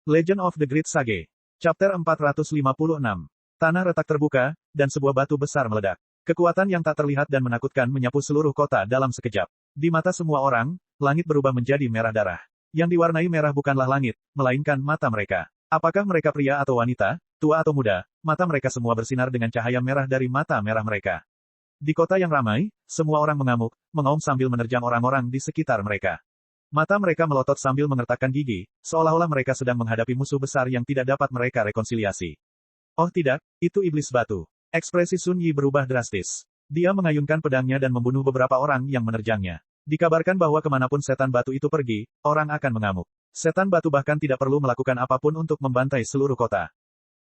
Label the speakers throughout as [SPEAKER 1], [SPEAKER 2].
[SPEAKER 1] Legend of the Great Sage. Chapter 456. Tanah retak terbuka, dan sebuah batu besar meledak. Kekuatan yang tak terlihat dan menakutkan menyapu seluruh kota dalam sekejap. Di mata semua orang, langit berubah menjadi merah darah. Yang diwarnai merah bukanlah langit, melainkan mata mereka. Apakah mereka pria atau wanita, tua atau muda, mata mereka semua bersinar dengan cahaya merah dari mata merah mereka. Di kota yang ramai, semua orang mengamuk, mengaum sambil menerjang orang-orang di sekitar mereka. Mata mereka melotot sambil mengertakkan gigi, seolah-olah mereka sedang menghadapi musuh besar yang tidak dapat mereka rekonsiliasi. Oh tidak, itu iblis batu. Ekspresi Sun Yi berubah drastis. Dia mengayunkan pedangnya dan membunuh beberapa orang yang menerjangnya. Dikabarkan bahwa kemanapun setan batu itu pergi, orang akan mengamuk. Setan batu bahkan tidak perlu melakukan apapun untuk membantai seluruh kota.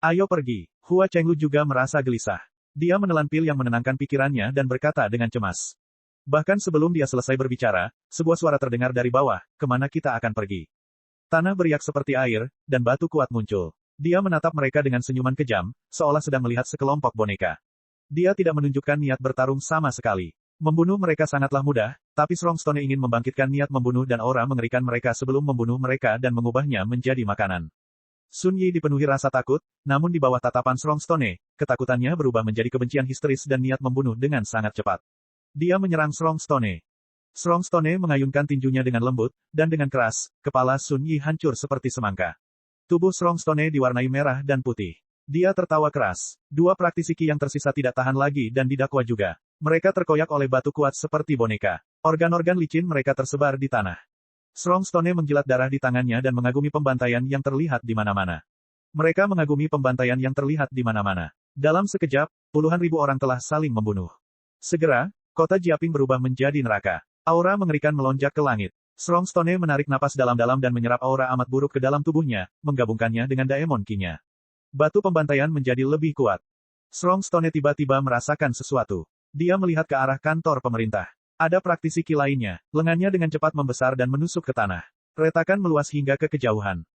[SPEAKER 1] Ayo pergi. Hua Chenglu juga merasa gelisah. Dia menelan pil yang menenangkan pikirannya dan berkata dengan cemas. Bahkan sebelum dia selesai berbicara, sebuah suara terdengar dari bawah, kemana kita akan pergi? Tanah beriak seperti air, dan batu kuat muncul. Dia menatap mereka dengan senyuman kejam, seolah sedang melihat sekelompok boneka. Dia tidak menunjukkan niat bertarung sama sekali. Membunuh mereka sangatlah mudah, tapi Strongstone ingin membangkitkan niat membunuh dan aura mengerikan mereka sebelum membunuh mereka dan mengubahnya menjadi makanan. Sun Yi dipenuhi rasa takut, namun di bawah tatapan Strongstone, ketakutannya berubah menjadi kebencian histeris dan niat membunuh dengan sangat cepat. Dia menyerang Strongstone. Strongstone mengayunkan tinjunya dengan lembut, dan dengan keras, kepala Sun Yi hancur seperti semangka. Tubuh Strongstone diwarnai merah dan putih. Dia tertawa keras. Dua praktisi Qi yang tersisa tidak tahan lagi dan didakwa juga. Mereka terkoyak oleh batu kuat seperti boneka. Organ-organ licin mereka tersebar di tanah. Strongstone menjilat darah di tangannya dan mengagumi pembantaian yang terlihat di mana-mana. Mereka mengagumi pembantaian yang terlihat di mana-mana. Dalam sekejap, puluhan ribu orang telah saling membunuh. Segera, kota Jiaping berubah menjadi neraka. Aura mengerikan melonjak ke langit. Strongstone menarik napas dalam-dalam dan menyerap aura amat buruk ke dalam tubuhnya, menggabungkannya dengan daemon Qi-nya. Batu pembantaian menjadi lebih kuat. Strongstone tiba-tiba merasakan sesuatu. Dia melihat ke arah kantor pemerintah. Ada praktisi Qi lainnya, lengannya dengan cepat membesar dan menusuk ke tanah. Retakan meluas hingga ke kejauhan.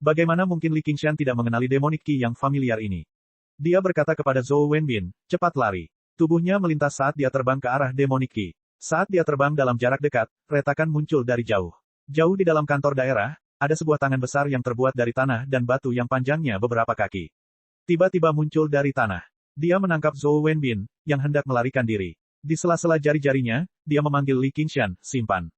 [SPEAKER 1] Bagaimana mungkin Li Qingshan tidak mengenali demonik Qi yang familiar ini? Dia berkata kepada Zhou Wenbin, cepat lari. Tubuhnya melintas saat dia terbang ke arah demonik Qi. Saat dia terbang dalam jarak dekat, retakan muncul dari jauh. Jauh di dalam kantor daerah, ada sebuah tangan besar yang terbuat dari tanah dan batu yang panjangnya beberapa kaki. Tiba-tiba muncul dari tanah. Dia menangkap Zhou Wenbin, yang hendak melarikan diri. Di sela-sela jari-jarinya, dia memanggil Li Qingshan, simpan.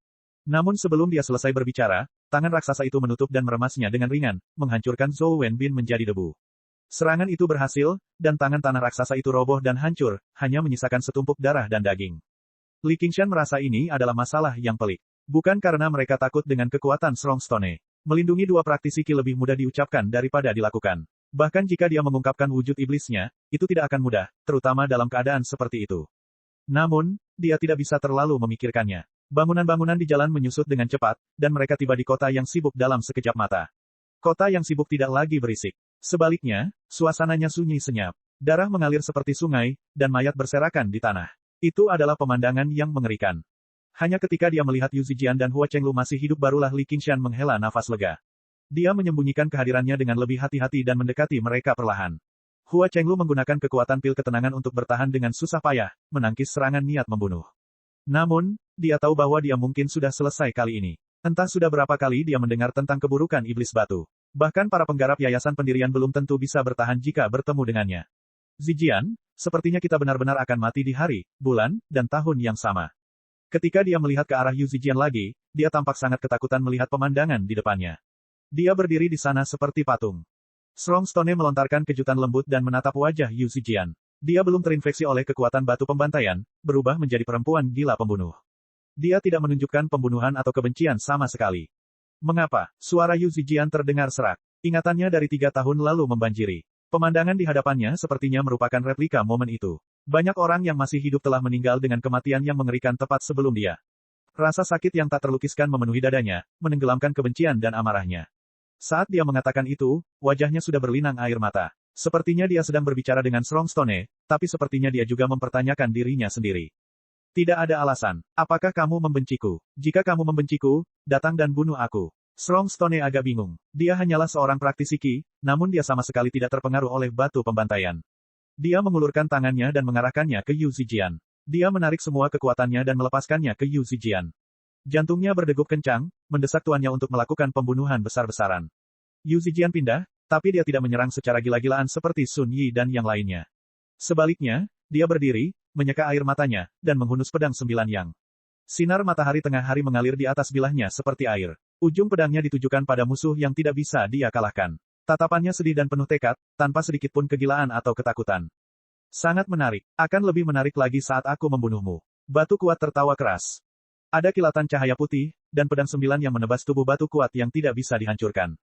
[SPEAKER 1] Namun sebelum dia selesai berbicara, tangan raksasa itu menutup dan meremasnya dengan ringan, menghancurkan Zhou Wenbin menjadi debu. Serangan itu berhasil, dan tangan tanah raksasa itu roboh dan hancur, hanya menyisakan setumpuk darah dan daging. Li Qingshan merasa ini adalah masalah yang pelik. Bukan karena mereka takut dengan kekuatan Strongstone. Melindungi dua praktisi Qi lebih mudah diucapkan daripada dilakukan. Bahkan jika dia mengungkapkan wujud iblisnya, itu tidak akan mudah, terutama dalam keadaan seperti itu. Namun, dia tidak bisa terlalu memikirkannya. Bangunan-bangunan di jalan menyusut dengan cepat, dan mereka tiba di kota yang sibuk dalam sekejap mata. Kota yang sibuk tidak lagi berisik. Sebaliknya, suasananya sunyi senyap. Darah mengalir seperti sungai, dan mayat berserakan di tanah. Itu adalah pemandangan yang mengerikan. Hanya ketika dia melihat Yu Zijian dan Hua Chenglu masih hidup barulah Li Qingshan menghela nafas lega. Dia menyembunyikan kehadirannya dengan lebih hati-hati dan mendekati mereka perlahan. Hua Chenglu menggunakan kekuatan pil ketenangan untuk bertahan dengan susah payah, menangkis serangan niat membunuh. Namun, dia tahu bahwa dia mungkin sudah selesai kali ini. Entah sudah berapa kali dia mendengar tentang keburukan iblis batu. Bahkan para penggarap yayasan pendirian belum tentu bisa bertahan jika bertemu dengannya. Zijian, sepertinya kita benar-benar akan mati di hari, bulan, dan tahun yang sama. Ketika dia melihat ke arah Yu Zijian lagi, dia tampak sangat ketakutan melihat pemandangan di depannya. Dia berdiri di sana seperti patung. Strongstone melontarkan kejutan lembut dan menatap wajah Yu Zijian. Dia belum terinfeksi oleh kekuatan batu pembantaian, berubah menjadi perempuan gila pembunuh. Dia tidak menunjukkan pembunuhan atau kebencian sama sekali. Mengapa? Suara Yu Zijian terdengar serak. Ingatannya dari 3 tahun lalu membanjiri. Pemandangan di hadapannya sepertinya merupakan replika momen itu. Banyak orang yang masih hidup telah meninggal dengan kematian yang mengerikan tepat sebelum dia. Rasa sakit yang tak terlukiskan memenuhi dadanya, menenggelamkan kebencian dan amarahnya. Saat dia mengatakan itu, wajahnya sudah berlinang air mata. Sepertinya dia sedang berbicara dengan Strongstone, tapi sepertinya dia juga mempertanyakan dirinya sendiri. Tidak ada alasan. Apakah kamu membenciku? Jika kamu membenciku, datang dan bunuh aku. Strongstone agak bingung. Dia hanyalah seorang praktisi Qi, namun dia sama sekali tidak terpengaruh oleh batu pembantaian. Dia mengulurkan tangannya dan mengarahkannya ke Yu Zijian. Dia menarik semua kekuatannya dan melepaskannya ke Yu Zijian. Jantungnya berdegup kencang, mendesak tuannya untuk melakukan pembunuhan besar-besaran. Yu Zijian pindah, tapi dia tidak menyerang secara gila-gilaan seperti Sun Yi dan yang lainnya. Sebaliknya, dia berdiri, menyeka air matanya, dan menghunus pedang 9 yang. Sinar matahari tengah hari mengalir di atas bilahnya seperti air. Ujung pedangnya ditujukan pada musuh yang tidak bisa dia kalahkan. Tatapannya sedih dan penuh tekad, tanpa sedikit pun kegilaan atau ketakutan. Sangat menarik. Akan lebih menarik lagi saat aku membunuhmu. Batu kuat tertawa keras. Ada kilatan cahaya putih, dan pedang 9 yang menebas tubuh batu kuat yang tidak bisa dihancurkan.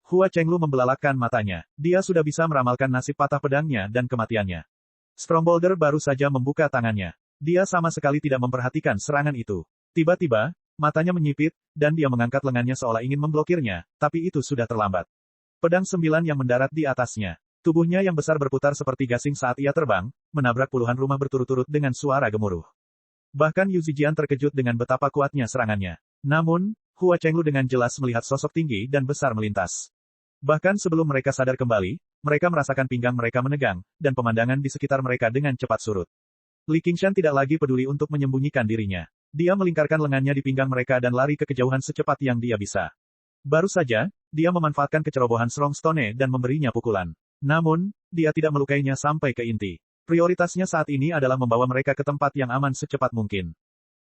[SPEAKER 1] Hua Chenglu membelalakkan matanya. Dia sudah bisa meramalkan nasib patah pedangnya dan kematiannya. Strongbolder baru saja membuka tangannya. Dia sama sekali tidak memperhatikan serangan itu. Tiba-tiba, matanya menyipit, dan dia mengangkat lengannya seolah ingin memblokirnya, tapi itu sudah terlambat. Pedang 9 yang mendarat di atasnya. Tubuhnya yang besar berputar seperti gasing saat ia terbang, menabrak puluhan rumah berturut-turut dengan suara gemuruh. Bahkan Yu Zijian terkejut dengan betapa kuatnya serangannya. Namun, Hua Chenglu dengan jelas melihat sosok tinggi dan besar melintas. Bahkan sebelum mereka sadar kembali, mereka merasakan pinggang mereka menegang, dan pemandangan di sekitar mereka dengan cepat surut. Li Qingshan tidak lagi peduli untuk menyembunyikan dirinya. Dia melingkarkan lengannya di pinggang mereka dan lari ke kejauhan secepat yang dia bisa. Baru saja, dia memanfaatkan kecerobohan Strong Stone dan memberinya pukulan. Namun, dia tidak melukainya sampai ke inti. Prioritasnya saat ini adalah membawa mereka ke tempat yang aman secepat mungkin.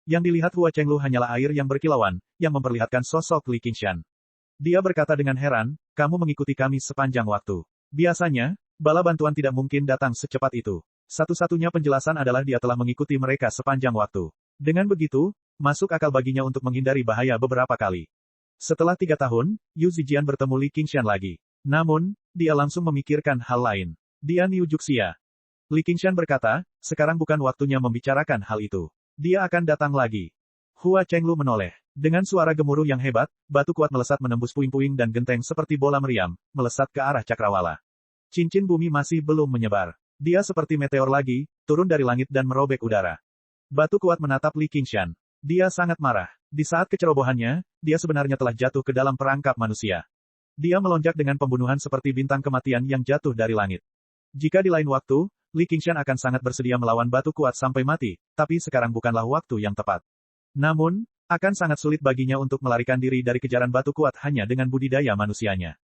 [SPEAKER 1] Yang dilihat Hua Chenglu hanyalah air yang berkilauan, yang memperlihatkan sosok Li Qingshan. Dia berkata dengan heran, kamu mengikuti kami sepanjang waktu. Biasanya, bala bantuan tidak mungkin datang secepat itu. Satu-satunya penjelasan adalah dia telah mengikuti mereka sepanjang waktu. Dengan begitu, masuk akal baginya untuk menghindari bahaya beberapa kali. Setelah 3 tahun, Yu Zijian bertemu Li Qingshan lagi. Namun, dia langsung memikirkan hal lain. Dia Niu Juxia. Li Qingshan berkata, sekarang bukan waktunya membicarakan hal itu. Dia akan datang lagi. Hua Chenglu menoleh. Dengan suara gemuruh yang hebat, batu kuat melesat menembus puing-puing dan genteng seperti bola meriam, melesat ke arah cakrawala. Cincin bumi masih belum menyebar. Dia seperti meteor lagi, turun dari langit dan merobek udara. Batu kuat menatap Li Qingshan. Dia sangat marah. Di saat kecerobohannya, dia sebenarnya telah jatuh ke dalam perangkap manusia. Dia melonjak dengan pembunuhan seperti bintang kematian yang jatuh dari langit. Jika di lain waktu, Li Qingshan akan sangat bersedia melawan batu kuat sampai mati, tapi sekarang bukanlah waktu yang tepat. Namun, akan sangat sulit baginya untuk melarikan diri dari kejaran batu kuat hanya dengan budidaya manusianya.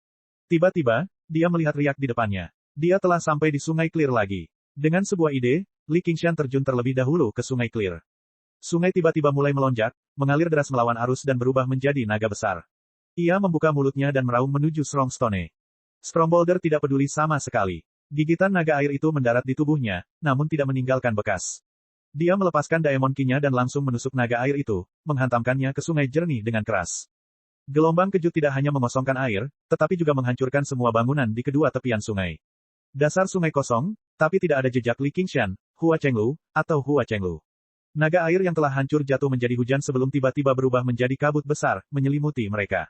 [SPEAKER 1] Tiba-tiba, dia melihat riak di depannya. Dia telah sampai di Sungai Clear lagi. Dengan sebuah ide, Li Qingshan terjun terlebih dahulu ke Sungai Clear. Sungai tiba-tiba mulai melonjak, mengalir deras melawan arus dan berubah menjadi naga besar. Ia membuka mulutnya dan meraung menuju Strong Stone. Strongbolder tidak peduli sama sekali. Gigitan naga air itu mendarat di tubuhnya, namun tidak meninggalkan bekas. Dia melepaskan Daemon Ki-nya dan langsung menusuk naga air itu, menghantamkannya ke sungai jernih dengan keras. Gelombang kejut tidak hanya mengosongkan air, tetapi juga menghancurkan semua bangunan di kedua tepian sungai. Dasar sungai kosong, tapi tidak ada jejak Li Qingshan, Hua Chenglu, atau Hua Chenglu. Naga air yang telah hancur jatuh menjadi hujan sebelum tiba-tiba berubah menjadi kabut besar, menyelimuti mereka.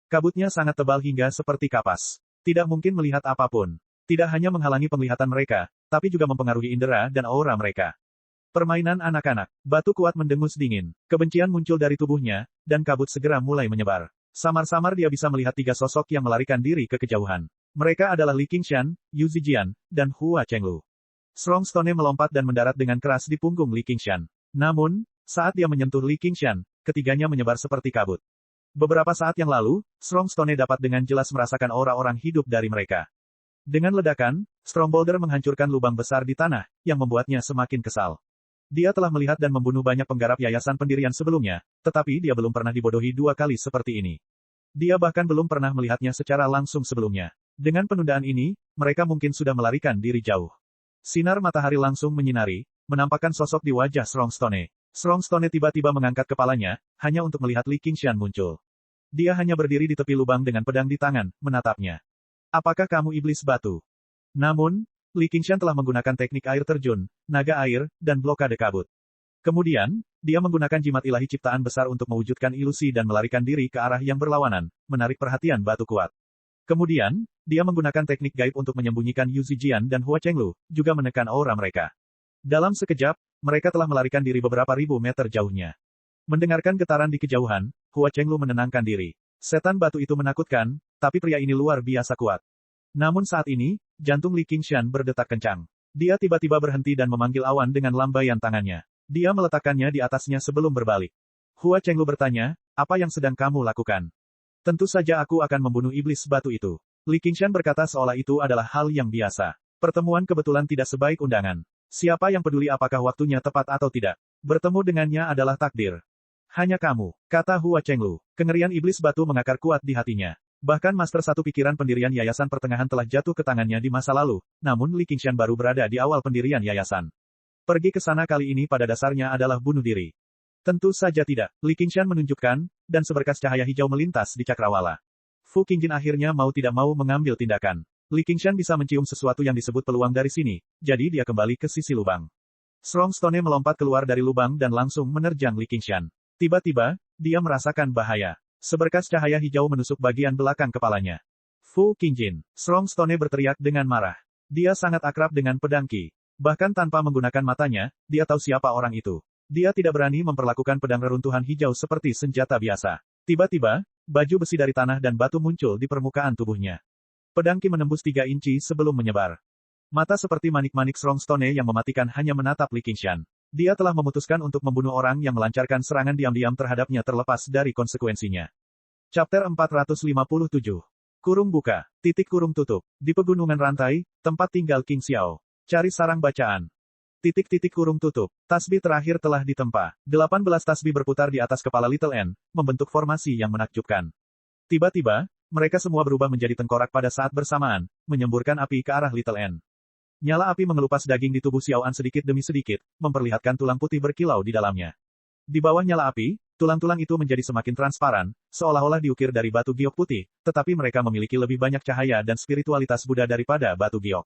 [SPEAKER 1] Kabutnya sangat tebal hingga seperti kapas. Tidak mungkin melihat apapun. Tidak hanya menghalangi penglihatan mereka, tapi juga mempengaruhi indera dan aura mereka. Permainan anak-anak. Batu kuat mendengus dingin. Kebencian muncul dari tubuhnya, dan kabut segera mulai menyebar. Samar-samar dia bisa melihat 3 sosok yang melarikan diri ke kejauhan. Mereka adalah Li Qingshan, Yu Zijian, dan Hua Chenglu. Strong Stone melompat dan mendarat dengan keras di punggung Li Qingshan. Namun, saat dia menyentuh Li Qingshan, ketiganya menyebar seperti kabut. Beberapa saat yang lalu, Strong Stone dapat dengan jelas merasakan aura orang hidup dari mereka. Dengan ledakan, Strongbolder menghancurkan lubang besar di tanah, yang membuatnya semakin kesal. Dia telah melihat dan membunuh banyak penggarap yayasan pendirian sebelumnya, tetapi dia belum pernah dibodohi 2 kali seperti ini. Dia bahkan belum pernah melihatnya secara langsung sebelumnya. Dengan penundaan ini, mereka mungkin sudah melarikan diri jauh. Sinar matahari langsung menyinari, menampakkan sosok di wajah Strong Stone. Strong Stone tiba-tiba mengangkat kepalanya, hanya untuk melihat Li Qingshan muncul. Dia hanya berdiri di tepi lubang dengan pedang di tangan, menatapnya. Apakah kamu iblis batu? Namun, Li Qingshan telah menggunakan teknik air terjun, naga air, dan blokade kabut. Kemudian, dia menggunakan jimat ilahi ciptaan besar untuk mewujudkan ilusi dan melarikan diri ke arah yang berlawanan, menarik perhatian batu kuat. Kemudian, dia menggunakan teknik gaib untuk menyembunyikan Yu Zijian dan Hua Chenglu, juga menekan aura mereka. Dalam sekejap, mereka telah melarikan diri beberapa ribu meter jauhnya. Mendengarkan getaran di kejauhan, Hua Chenglu menenangkan diri. Setan batu itu menakutkan, tapi pria ini luar biasa kuat. Namun saat ini, jantung Li Qingshan berdetak kencang. Dia tiba-tiba berhenti dan memanggil awan dengan lambaian tangannya. Dia meletakkannya di atasnya sebelum berbalik. Hua Chenglu bertanya, apa yang sedang kamu lakukan? Tentu saja aku akan membunuh iblis batu itu. Li Qingshan berkata seolah itu adalah hal yang biasa. Pertemuan kebetulan tidak sebaik undangan. Siapa yang peduli apakah waktunya tepat atau tidak? Bertemu dengannya adalah takdir. Hanya kamu, kata Hua Chenglu. Kengerian iblis batu mengakar kuat di hatinya. Bahkan Master Satu pikiran pendirian Yayasan Pertengahan telah jatuh ke tangannya di masa lalu, namun Li Qingshan baru berada di awal pendirian yayasan. Pergi ke sana kali ini pada dasarnya adalah bunuh diri. Tentu saja tidak, Li Qingshan menunjukkan, dan seberkas cahaya hijau melintas di cakrawala. Fu Qingjin akhirnya mau tidak mau mengambil tindakan. Li Qingshan bisa mencium sesuatu yang disebut peluang dari sini, jadi dia kembali ke sisi lubang. Strong Stone melompat keluar dari lubang dan langsung menerjang Li Qingshan. Tiba-tiba, dia merasakan bahaya. Seberkas cahaya hijau menusuk bagian belakang kepalanya. Fu Qingjin, Strong Stone berteriak dengan marah. Dia sangat akrab dengan pedang Qi. Bahkan tanpa menggunakan matanya, dia tahu siapa orang itu. Dia tidak berani memperlakukan pedang reruntuhan hijau seperti senjata biasa. Tiba-tiba, baju besi dari tanah dan batu muncul di permukaan tubuhnya. Pedang Qi menembus 3 inci sebelum menyebar. Mata seperti manik-manik Strong Stone yang mematikan hanya menatap Li Qingshan. Dia telah memutuskan untuk membunuh orang yang melancarkan serangan diam-diam terhadapnya terlepas dari konsekuensinya. Chapter 457. Kurung buka, titik kurung tutup. Di pegunungan rantai, tempat tinggal King Xiao. Cari sarang bacaan. Titik-titik kurung tutup. Tasbih terakhir telah ditempa. 18 tasbih berputar di atas kepala Little N, membentuk formasi yang menakjubkan. Tiba-tiba, mereka semua berubah menjadi tengkorak pada saat bersamaan, menyemburkan api ke arah Little N. Nyala api mengelupas daging di tubuh Xiao An sedikit demi sedikit, memperlihatkan tulang putih berkilau di dalamnya. Di bawah nyala api, tulang-tulang itu menjadi semakin transparan, seolah-olah diukir dari batu giok putih, tetapi mereka memiliki lebih banyak cahaya dan spiritualitas Buddha daripada batu giok.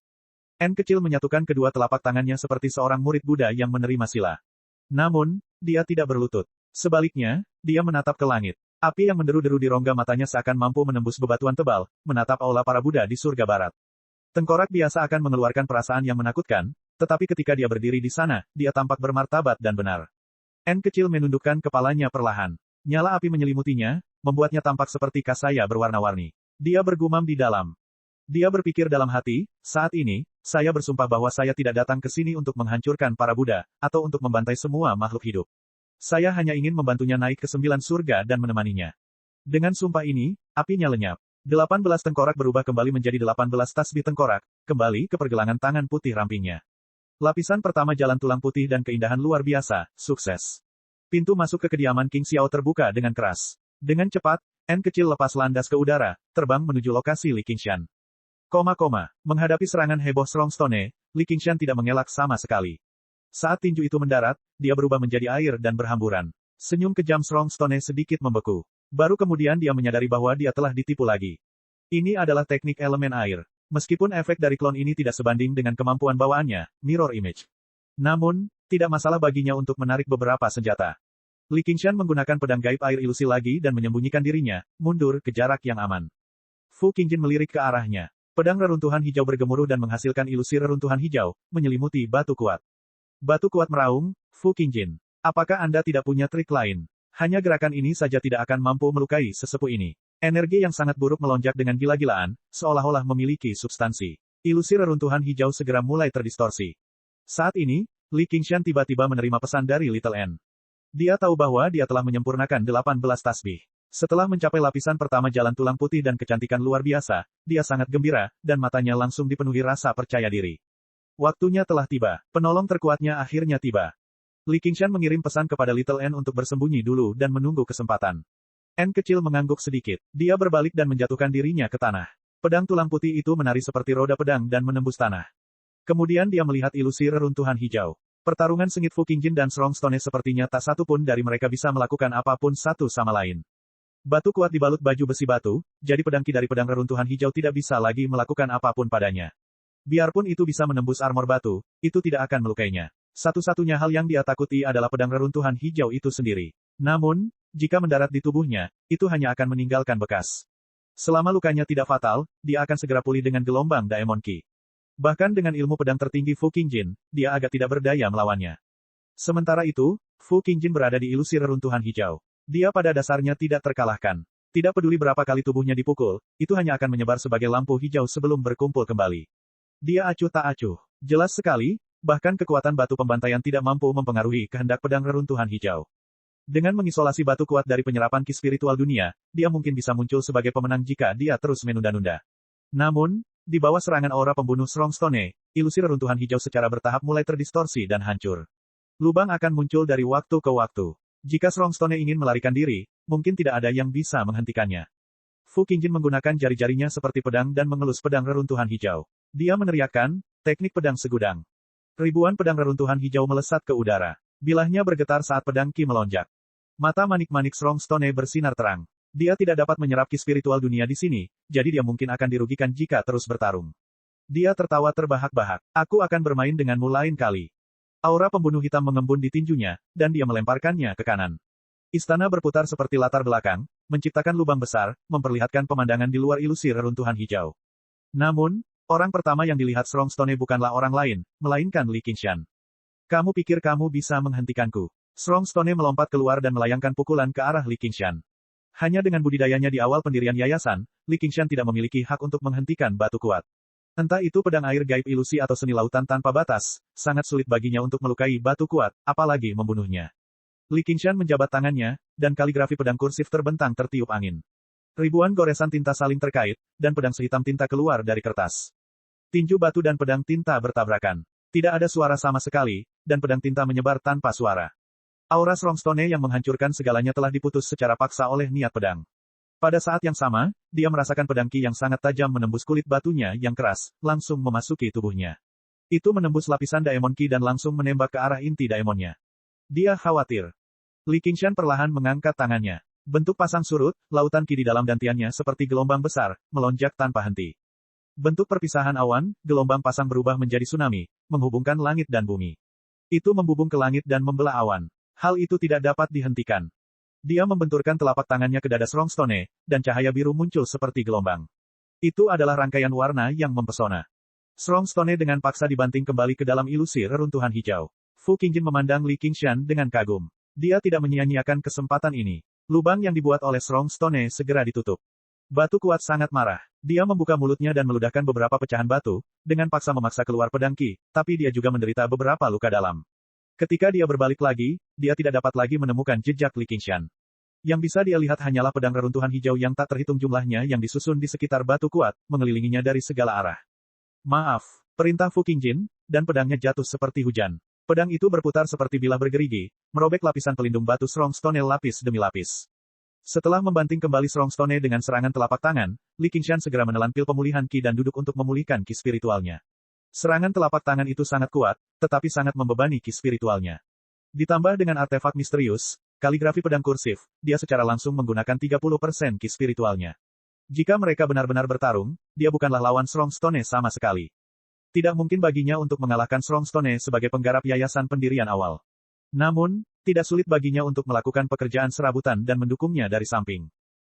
[SPEAKER 1] N kecil menyatukan kedua telapak tangannya seperti seorang murid Buddha yang menerima sila. Namun, dia tidak berlutut. Sebaliknya, dia menatap ke langit. Api yang menderu-deru di rongga matanya seakan mampu menembus bebatuan tebal, menatap aula para Buddha di surga barat. Tengkorak biasa akan mengeluarkan perasaan yang menakutkan, tetapi ketika dia berdiri di sana, dia tampak bermartabat dan benar. N kecil menundukkan kepalanya perlahan. Nyala api menyelimutinya, membuatnya tampak seperti kasaya berwarna-warni. Dia bergumam di dalam. Dia berpikir dalam hati, saat ini, saya bersumpah bahwa saya tidak datang ke sini untuk menghancurkan para Buddha, atau untuk membantai semua makhluk hidup. Saya hanya ingin membantunya naik ke 9 surga dan menemaninya. Dengan sumpah ini, apinya lenyap. 18 tengkorak berubah kembali menjadi 18 tasbih tengkorak, kembali ke pergelangan tangan putih rampingnya. Lapisan pertama jalan tulang putih dan keindahan luar biasa, sukses. Pintu masuk ke kediaman King Xiao terbuka dengan keras. Dengan cepat, N kecil lepas landas ke udara, terbang menuju lokasi Li Qingshan. Menghadapi serangan heboh Strong Stone, Li Qingshan tidak mengelak sama sekali. Saat tinju itu mendarat, dia berubah menjadi air dan berhamburan. Senyum kejam Strong Stone sedikit membeku. Baru kemudian dia menyadari bahwa dia telah ditipu lagi. Ini adalah teknik elemen air. Meskipun efek dari klon ini tidak sebanding dengan kemampuan bawaannya, mirror image. Namun, tidak masalah baginya untuk menarik beberapa senjata. Li Qingshan menggunakan pedang gaib air ilusi lagi dan menyembunyikan dirinya, mundur ke jarak yang aman. Fu Qingjin melirik ke arahnya. Pedang reruntuhan hijau bergemuruh dan menghasilkan ilusi reruntuhan hijau, menyelimuti batu kuat. Batu kuat meraung, Fu Qingjin. Apakah Anda tidak punya trik lain? Hanya gerakan ini saja tidak akan mampu melukai sesepuh ini. Energi yang sangat buruk melonjak dengan gila-gilaan, seolah-olah memiliki substansi. Ilusi reruntuhan hijau segera mulai terdistorsi. Saat ini, Li Qingshan tiba-tiba menerima pesan dari Little N. Dia tahu bahwa dia telah menyempurnakan 18 tasbih. Setelah mencapai lapisan pertama jalan tulang putih dan kecantikan luar biasa, dia sangat gembira, dan matanya langsung dipenuhi rasa percaya diri. Waktunya telah tiba. Penolong terkuatnya akhirnya tiba. Li Qingshan mengirim pesan kepada Little N untuk bersembunyi dulu dan menunggu kesempatan. N kecil mengangguk sedikit. Dia berbalik dan menjatuhkan dirinya ke tanah. Pedang tulang putih itu menari seperti roda pedang dan menembus tanah. Kemudian dia melihat ilusi reruntuhan hijau. Pertarungan sengit Fu Qingjin dan Strong Stone sepertinya tak satu pun dari mereka bisa melakukan apapun satu sama lain. Batu kuat dibalut baju besi batu, jadi pedang Qi dari pedang reruntuhan hijau tidak bisa lagi melakukan apapun padanya. Biarpun itu bisa menembus armor batu, itu tidak akan melukainya. Satu-satunya hal yang dia takuti adalah pedang reruntuhan hijau itu sendiri. Namun, jika mendarat di tubuhnya, itu hanya akan meninggalkan bekas. Selama lukanya tidak fatal, dia akan segera pulih dengan gelombang Daemon Qi. Bahkan dengan ilmu pedang tertinggi Fu Qingjin, dia agak tidak berdaya melawannya. Sementara itu, Fu Qingjin berada di ilusi reruntuhan hijau. Dia pada dasarnya tidak terkalahkan. Tidak peduli berapa kali tubuhnya dipukul, itu hanya akan menyebar sebagai lampu hijau sebelum berkumpul kembali. Dia acuh tak acuh. Jelas sekali, bahkan kekuatan batu pembantaian tidak mampu mempengaruhi kehendak pedang reruntuhan hijau. Dengan mengisolasi batu kuat dari penyerapan ki spiritual dunia, dia mungkin bisa muncul sebagai pemenang jika dia terus menunda-nunda. Namun, di bawah serangan aura pembunuh Strongstone, ilusi reruntuhan hijau secara bertahap mulai terdistorsi dan hancur. Lubang akan muncul dari waktu ke waktu. Jika Strongstone ingin melarikan diri, mungkin tidak ada yang bisa menghentikannya. Fu Qingjin menggunakan jari-jarinya seperti pedang dan mengelus pedang reruntuhan hijau. Dia meneriakkan, teknik pedang segudang. Ribuan pedang reruntuhan hijau melesat ke udara. Bilahnya bergetar saat pedang ki melonjak. Mata manik-manik Strongstone bersinar terang. Dia tidak dapat menyerap ki spiritual dunia di sini, jadi dia mungkin akan dirugikan jika terus bertarung. Dia tertawa terbahak-bahak. Aku akan bermain denganmu lain kali. Aura pembunuh hitam mengembun di tinjunya, dan dia melemparkannya ke kanan. Istana berputar seperti latar belakang, menciptakan lubang besar, memperlihatkan pemandangan di luar ilusi reruntuhan hijau. Namun, orang pertama yang dilihat Strongstone bukanlah orang lain, melainkan Li Qingshan. Kamu pikir kamu bisa menghentikanku? Strongstone melompat keluar dan melayangkan pukulan ke arah Li Qingshan. Hanya dengan budidayanya di awal pendirian yayasan, Li Qingshan tidak memiliki hak untuk menghentikan batu kuat. Entah itu pedang air gaib ilusi atau seni lautan tanpa batas, sangat sulit baginya untuk melukai batu kuat, apalagi membunuhnya. Li Qingshan menjabat tangannya, dan kaligrafi pedang kursif terbentang tertiup angin. Ribuan goresan tinta saling terkait, dan pedang sehitam tinta keluar dari kertas. Tinju batu dan pedang tinta bertabrakan. Tidak ada suara sama sekali, dan pedang tinta menyebar tanpa suara. Aura Strongstone yang menghancurkan segalanya telah diputus secara paksa oleh niat pedang. Pada saat yang sama, dia merasakan pedang ki yang sangat tajam menembus kulit batunya yang keras, langsung memasuki tubuhnya. Itu menembus lapisan daemon ki dan langsung menembak ke arah inti daemonnya. Dia khawatir. Li Qingshan perlahan mengangkat tangannya. Bentuk pasang surut, lautan ki di dalam dantiannya seperti gelombang besar, melonjak tanpa henti. Bentuk perpisahan awan, gelombang pasang berubah menjadi tsunami, menghubungkan langit dan bumi. Itu membubung ke langit dan membelah awan. Hal itu tidak dapat dihentikan. Dia membenturkan telapak tangannya ke dada Strongstone, dan cahaya biru muncul seperti gelombang. Itu adalah rangkaian warna yang mempesona. Strongstone dengan paksa dibanting kembali ke dalam ilusi reruntuhan hijau. Fu Qingjin memandang Li Qingshan dengan kagum. Dia tidak menyia-nyiakan kesempatan ini. Lubang yang dibuat oleh Strongstone segera ditutup. Batu kuat sangat marah. Dia membuka mulutnya dan meludahkan beberapa pecahan batu, dengan paksa memaksa keluar pedang ki, tapi dia juga menderita beberapa luka dalam. Ketika dia berbalik lagi, dia tidak dapat lagi menemukan jejak Li Qingshan. Yang bisa dia lihat hanyalah pedang reruntuhan hijau yang tak terhitung jumlahnya yang disusun di sekitar batu kuat, mengelilinginya dari segala arah. Maaf, perintah Fu Qingjin, dan pedangnya jatuh seperti hujan. Pedang itu berputar seperti bilah bergerigi, merobek lapisan pelindung batu Strongstone lapis demi lapis. Setelah membanting kembali Strongstone dengan serangan telapak tangan, Li Qingshan segera menelan pil pemulihan ki dan duduk untuk memulihkan ki spiritualnya. Serangan telapak tangan itu sangat kuat, tetapi sangat membebani ki spiritualnya. Ditambah dengan artefak misterius, kaligrafi pedang kursif, dia secara langsung menggunakan 30% ki spiritualnya. Jika mereka benar-benar bertarung, dia bukanlah lawan Strongstone sama sekali. Tidak mungkin baginya untuk mengalahkan Strongstone sebagai penggarap yayasan pendirian awal. Namun, tidak sulit baginya untuk melakukan pekerjaan serabutan dan mendukungnya dari samping.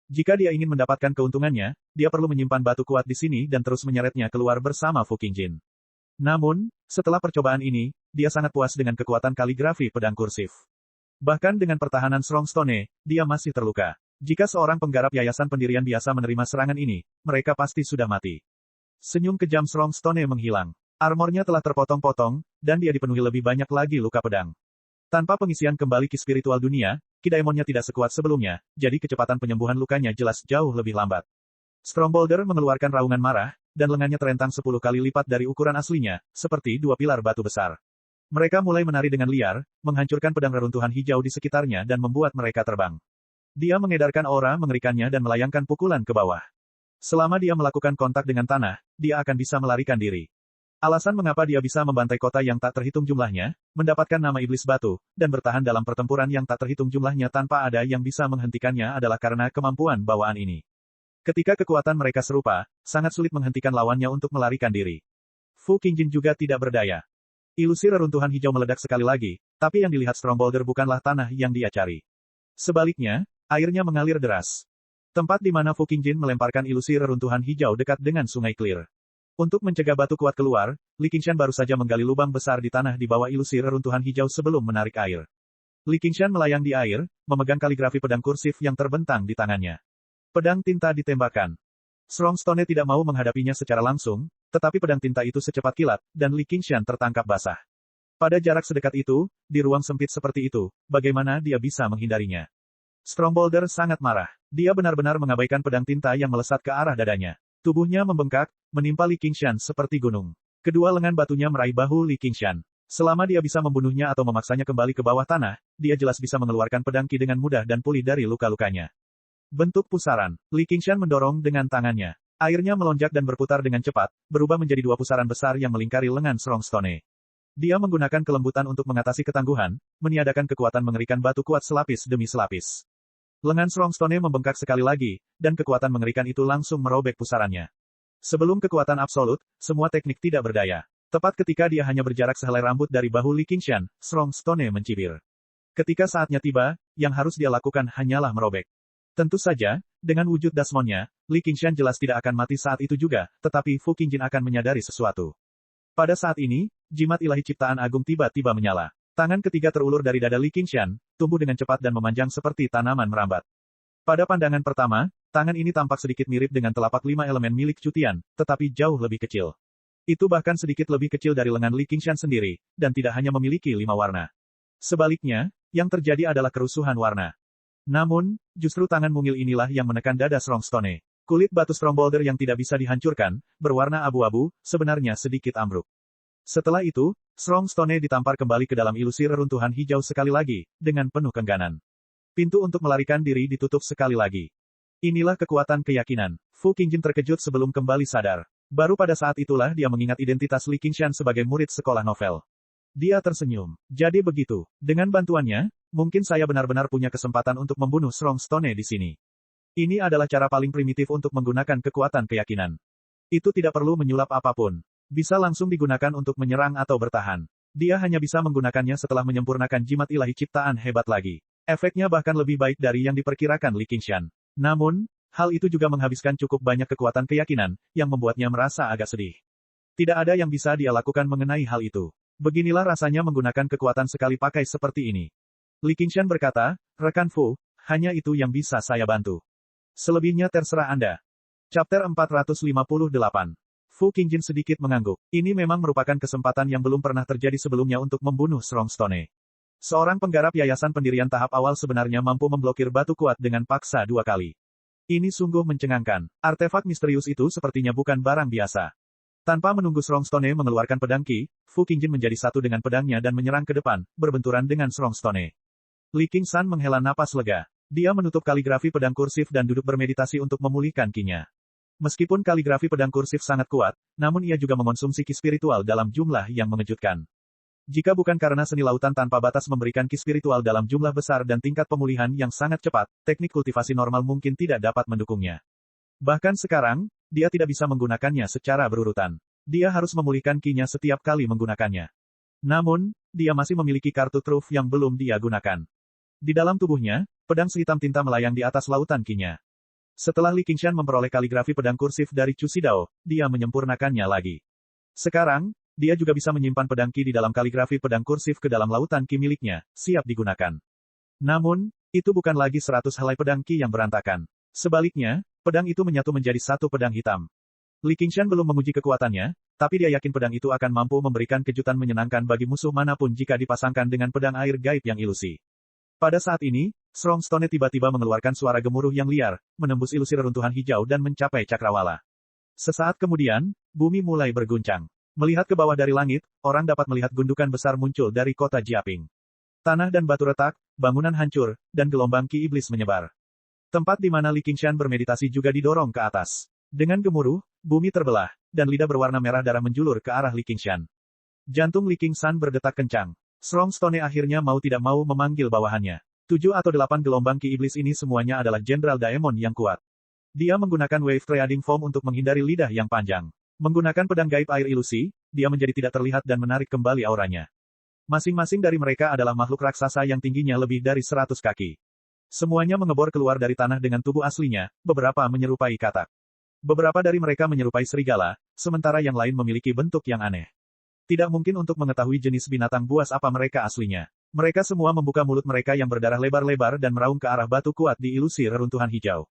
[SPEAKER 1] Jika dia ingin mendapatkan keuntungannya, dia perlu menyimpan batu kuat di sini dan terus menyeretnya keluar bersama Fu Qingjin. Namun, setelah percobaan ini, dia sangat puas dengan kekuatan kaligrafi pedang kursif. Bahkan dengan pertahanan Strongstone, dia masih terluka. Jika seorang penggarap yayasan pendirian biasa menerima serangan ini, mereka pasti sudah mati. Senyum kejam Strongstone menghilang. Armornya telah terpotong-potong, dan dia dipenuhi lebih banyak lagi luka pedang. Tanpa pengisian kembali ki spiritual dunia, ki daemonnya tidak sekuat sebelumnya, jadi kecepatan penyembuhan lukanya jelas jauh lebih lambat. Strongbolder mengeluarkan raungan marah, dan lengannya terentang 10 kali lipat dari ukuran aslinya, seperti dua pilar batu besar. Mereka mulai menari dengan liar, menghancurkan pedang reruntuhan hijau di sekitarnya dan membuat mereka terbang. Dia mengedarkan aura mengerikannya dan melayangkan pukulan ke bawah. Selama dia melakukan kontak dengan tanah, dia akan bisa melarikan diri. Alasan mengapa dia bisa membantai kota yang tak terhitung jumlahnya, mendapatkan nama iblis batu, dan bertahan dalam pertempuran yang tak terhitung jumlahnya tanpa ada yang bisa menghentikannya adalah karena kemampuan bawaan ini. Ketika kekuatan mereka serupa, sangat sulit menghentikan lawannya untuk melarikan diri. Fu Qingjin juga tidak berdaya. Ilusi reruntuhan hijau meledak sekali lagi, tapi yang dilihat Strongbolder bukanlah tanah yang dia cari. Sebaliknya, airnya mengalir deras. Tempat di mana Fu Qingjin melemparkan ilusi reruntuhan hijau dekat dengan sungai Clear. Untuk mencegah batu kuat keluar, Li Qingshan baru saja menggali lubang besar di tanah di bawah ilusi reruntuhan hijau sebelum menarik air. Li Qingshan melayang di air, memegang kaligrafi pedang kursif yang terbentang di tangannya. Pedang tinta ditembakkan. Strongstone tidak mau menghadapinya secara langsung, tetapi pedang tinta itu secepat kilat, dan Li Qingshan tertangkap basah. Pada jarak sedekat itu, di ruang sempit seperti itu, bagaimana dia bisa menghindarinya? Strongbolder sangat marah. Dia benar-benar mengabaikan pedang tinta yang melesat ke arah dadanya. Tubuhnya membengkak, menimpa Li Qingshan seperti gunung. Kedua lengan batunya meraih bahu Li Qingshan. Selama dia bisa membunuhnya atau memaksanya kembali ke bawah tanah, dia jelas bisa mengeluarkan pedang Qi dengan mudah dan pulih dari luka-lukanya. Bentuk pusaran. Li Qingshan mendorong dengan tangannya. Airnya melonjak dan berputar dengan cepat, berubah menjadi dua pusaran besar yang melingkari lengan Strongstone. Dia menggunakan kelembutan untuk mengatasi ketangguhan, meniadakan kekuatan mengerikan batu kuat selapis demi selapis. Lengan Strongstone membengkak sekali lagi, dan kekuatan mengerikan itu langsung merobek pusarannya. Sebelum kekuatan absolut, semua teknik tidak berdaya. Tepat ketika dia hanya berjarak sehelai rambut dari bahu Li Qingshan, Strongstone mencibir. Ketika saatnya tiba, yang harus dia lakukan hanyalah merobek. Tentu saja, dengan wujud Dasmonnya, Li Qingshan jelas tidak akan mati saat itu juga, tetapi Fu Qingjin akan menyadari sesuatu. Pada saat ini, jimat ilahi ciptaan agung tiba-tiba menyala. Tangan ketiga terulur dari dada Li Qingshan, tumbuh dengan cepat dan memanjang seperti tanaman merambat. Pada pandangan pertama, tangan ini tampak sedikit mirip dengan telapak 5 elemen milik Cutian, tetapi jauh lebih kecil. Itu bahkan sedikit lebih kecil dari lengan Li Qingshan sendiri, dan tidak hanya memiliki 5 warna. Sebaliknya, yang terjadi adalah kerusuhan warna. Namun, justru tangan mungil inilah yang menekan dada Strongstone. Kulit batu Strongbolder yang tidak bisa dihancurkan, berwarna abu-abu, sebenarnya sedikit ambruk. Setelah itu, Strongstone ditampar kembali ke dalam ilusi reruntuhan hijau sekali lagi, dengan penuh kengganan. Pintu untuk melarikan diri ditutup sekali lagi. Inilah kekuatan keyakinan. Fu Qingjin terkejut sebelum kembali sadar. Baru pada saat itulah dia mengingat identitas Li Qingshan sebagai murid sekolah novel. Dia tersenyum. Jadi begitu. Dengan bantuannya, mungkin saya benar-benar punya kesempatan untuk membunuh Strongstone di sini. Ini adalah cara paling primitif untuk menggunakan kekuatan keyakinan. Itu tidak perlu menyulap apapun. Bisa langsung digunakan untuk menyerang atau bertahan. Dia hanya bisa menggunakannya setelah menyempurnakan jimat ilahi ciptaan hebat lagi. Efeknya bahkan lebih baik dari yang diperkirakan Li Qingshan. Namun, hal itu juga menghabiskan cukup banyak kekuatan keyakinan, yang membuatnya merasa agak sedih. Tidak ada yang bisa dia lakukan mengenai hal itu. Beginilah rasanya menggunakan kekuatan sekali pakai seperti ini. Li Qingshan berkata, "Rekan Fu, hanya itu yang bisa saya bantu. Selebihnya terserah Anda." Chapter 458. Fu Qingjin sedikit mengangguk. Ini memang merupakan kesempatan yang belum pernah terjadi sebelumnya untuk membunuh Strongstone. Seorang penggarap yayasan pendirian tahap awal sebenarnya mampu memblokir batu kuat dengan paksa 2 kali. Ini sungguh mencengangkan. Artefak misterius itu sepertinya bukan barang biasa. Tanpa menunggu Strongstone mengeluarkan pedang Qi, Fu Qingjin menjadi satu dengan pedangnya dan menyerang ke depan, berbenturan dengan Strongstone. Li Qingshan menghela napas lega. Dia menutup kaligrafi pedang kursif dan duduk bermeditasi untuk memulihkan Qi-nya. Meskipun kaligrafi pedang kursif sangat kuat, namun ia juga mengonsumsi Qi spiritual dalam jumlah yang mengejutkan. Jika bukan karena seni lautan tanpa batas memberikan Qi spiritual dalam jumlah besar dan tingkat pemulihan yang sangat cepat, teknik kultivasi normal mungkin tidak dapat mendukungnya. Bahkan sekarang, dia tidak bisa menggunakannya secara berurutan. Dia harus memulihkan Qi-nya setiap kali menggunakannya. Namun, dia masih memiliki kartu truf yang belum dia gunakan. Di dalam tubuhnya, pedang sehitam tinta melayang di atas lautan Qi-nya. Setelah Li Qingshan memperoleh kaligrafi pedang kursif dari Chu Xidao, dia menyempurnakannya lagi. Sekarang, dia juga bisa menyimpan pedang Qi di dalam kaligrafi pedang kursif ke dalam lautan Qi miliknya, siap digunakan. Namun, itu bukan lagi 100 helai pedang Qi yang berantakan. Sebaliknya, pedang itu menyatu menjadi satu pedang hitam. Li Qingshan belum menguji kekuatannya, tapi dia yakin pedang itu akan mampu memberikan kejutan menyenangkan bagi musuh manapun jika dipasangkan dengan pedang air gaib yang ilusi. Pada saat ini, Strongstone tiba-tiba mengeluarkan suara gemuruh yang liar, menembus ilusi reruntuhan hijau dan mencapai cakrawala. Sesaat kemudian, bumi mulai berguncang. Melihat ke bawah dari langit, orang dapat melihat gundukan besar muncul dari kota Jiaping. Tanah dan batu retak, bangunan hancur, dan gelombang Qi iblis menyebar. Tempat di mana Li Qingshan bermeditasi juga didorong ke atas. Dengan gemuruh, bumi terbelah, dan lidah berwarna merah darah menjulur ke arah Li Qingshan. Jantung Li Qingshan berdetak kencang. Strongstone akhirnya mau tidak mau memanggil bawahannya. 7 atau 8 gelombang Qi iblis ini semuanya adalah Jenderal Daemon yang kuat. Dia menggunakan wave trading foam untuk menghindari lidah yang panjang. Menggunakan pedang gaib air ilusi, dia menjadi tidak terlihat dan menarik kembali auranya. Masing-masing dari mereka adalah makhluk raksasa yang tingginya lebih dari 100 kaki. Semuanya mengebor keluar dari tanah dengan tubuh aslinya, beberapa menyerupai katak. Beberapa dari mereka menyerupai serigala, sementara yang lain memiliki bentuk yang aneh. Tidak mungkin untuk mengetahui jenis binatang buas apa mereka aslinya. Mereka semua membuka mulut mereka yang berdarah lebar-lebar dan meraung ke arah batu kuat di ilusi reruntuhan hijau.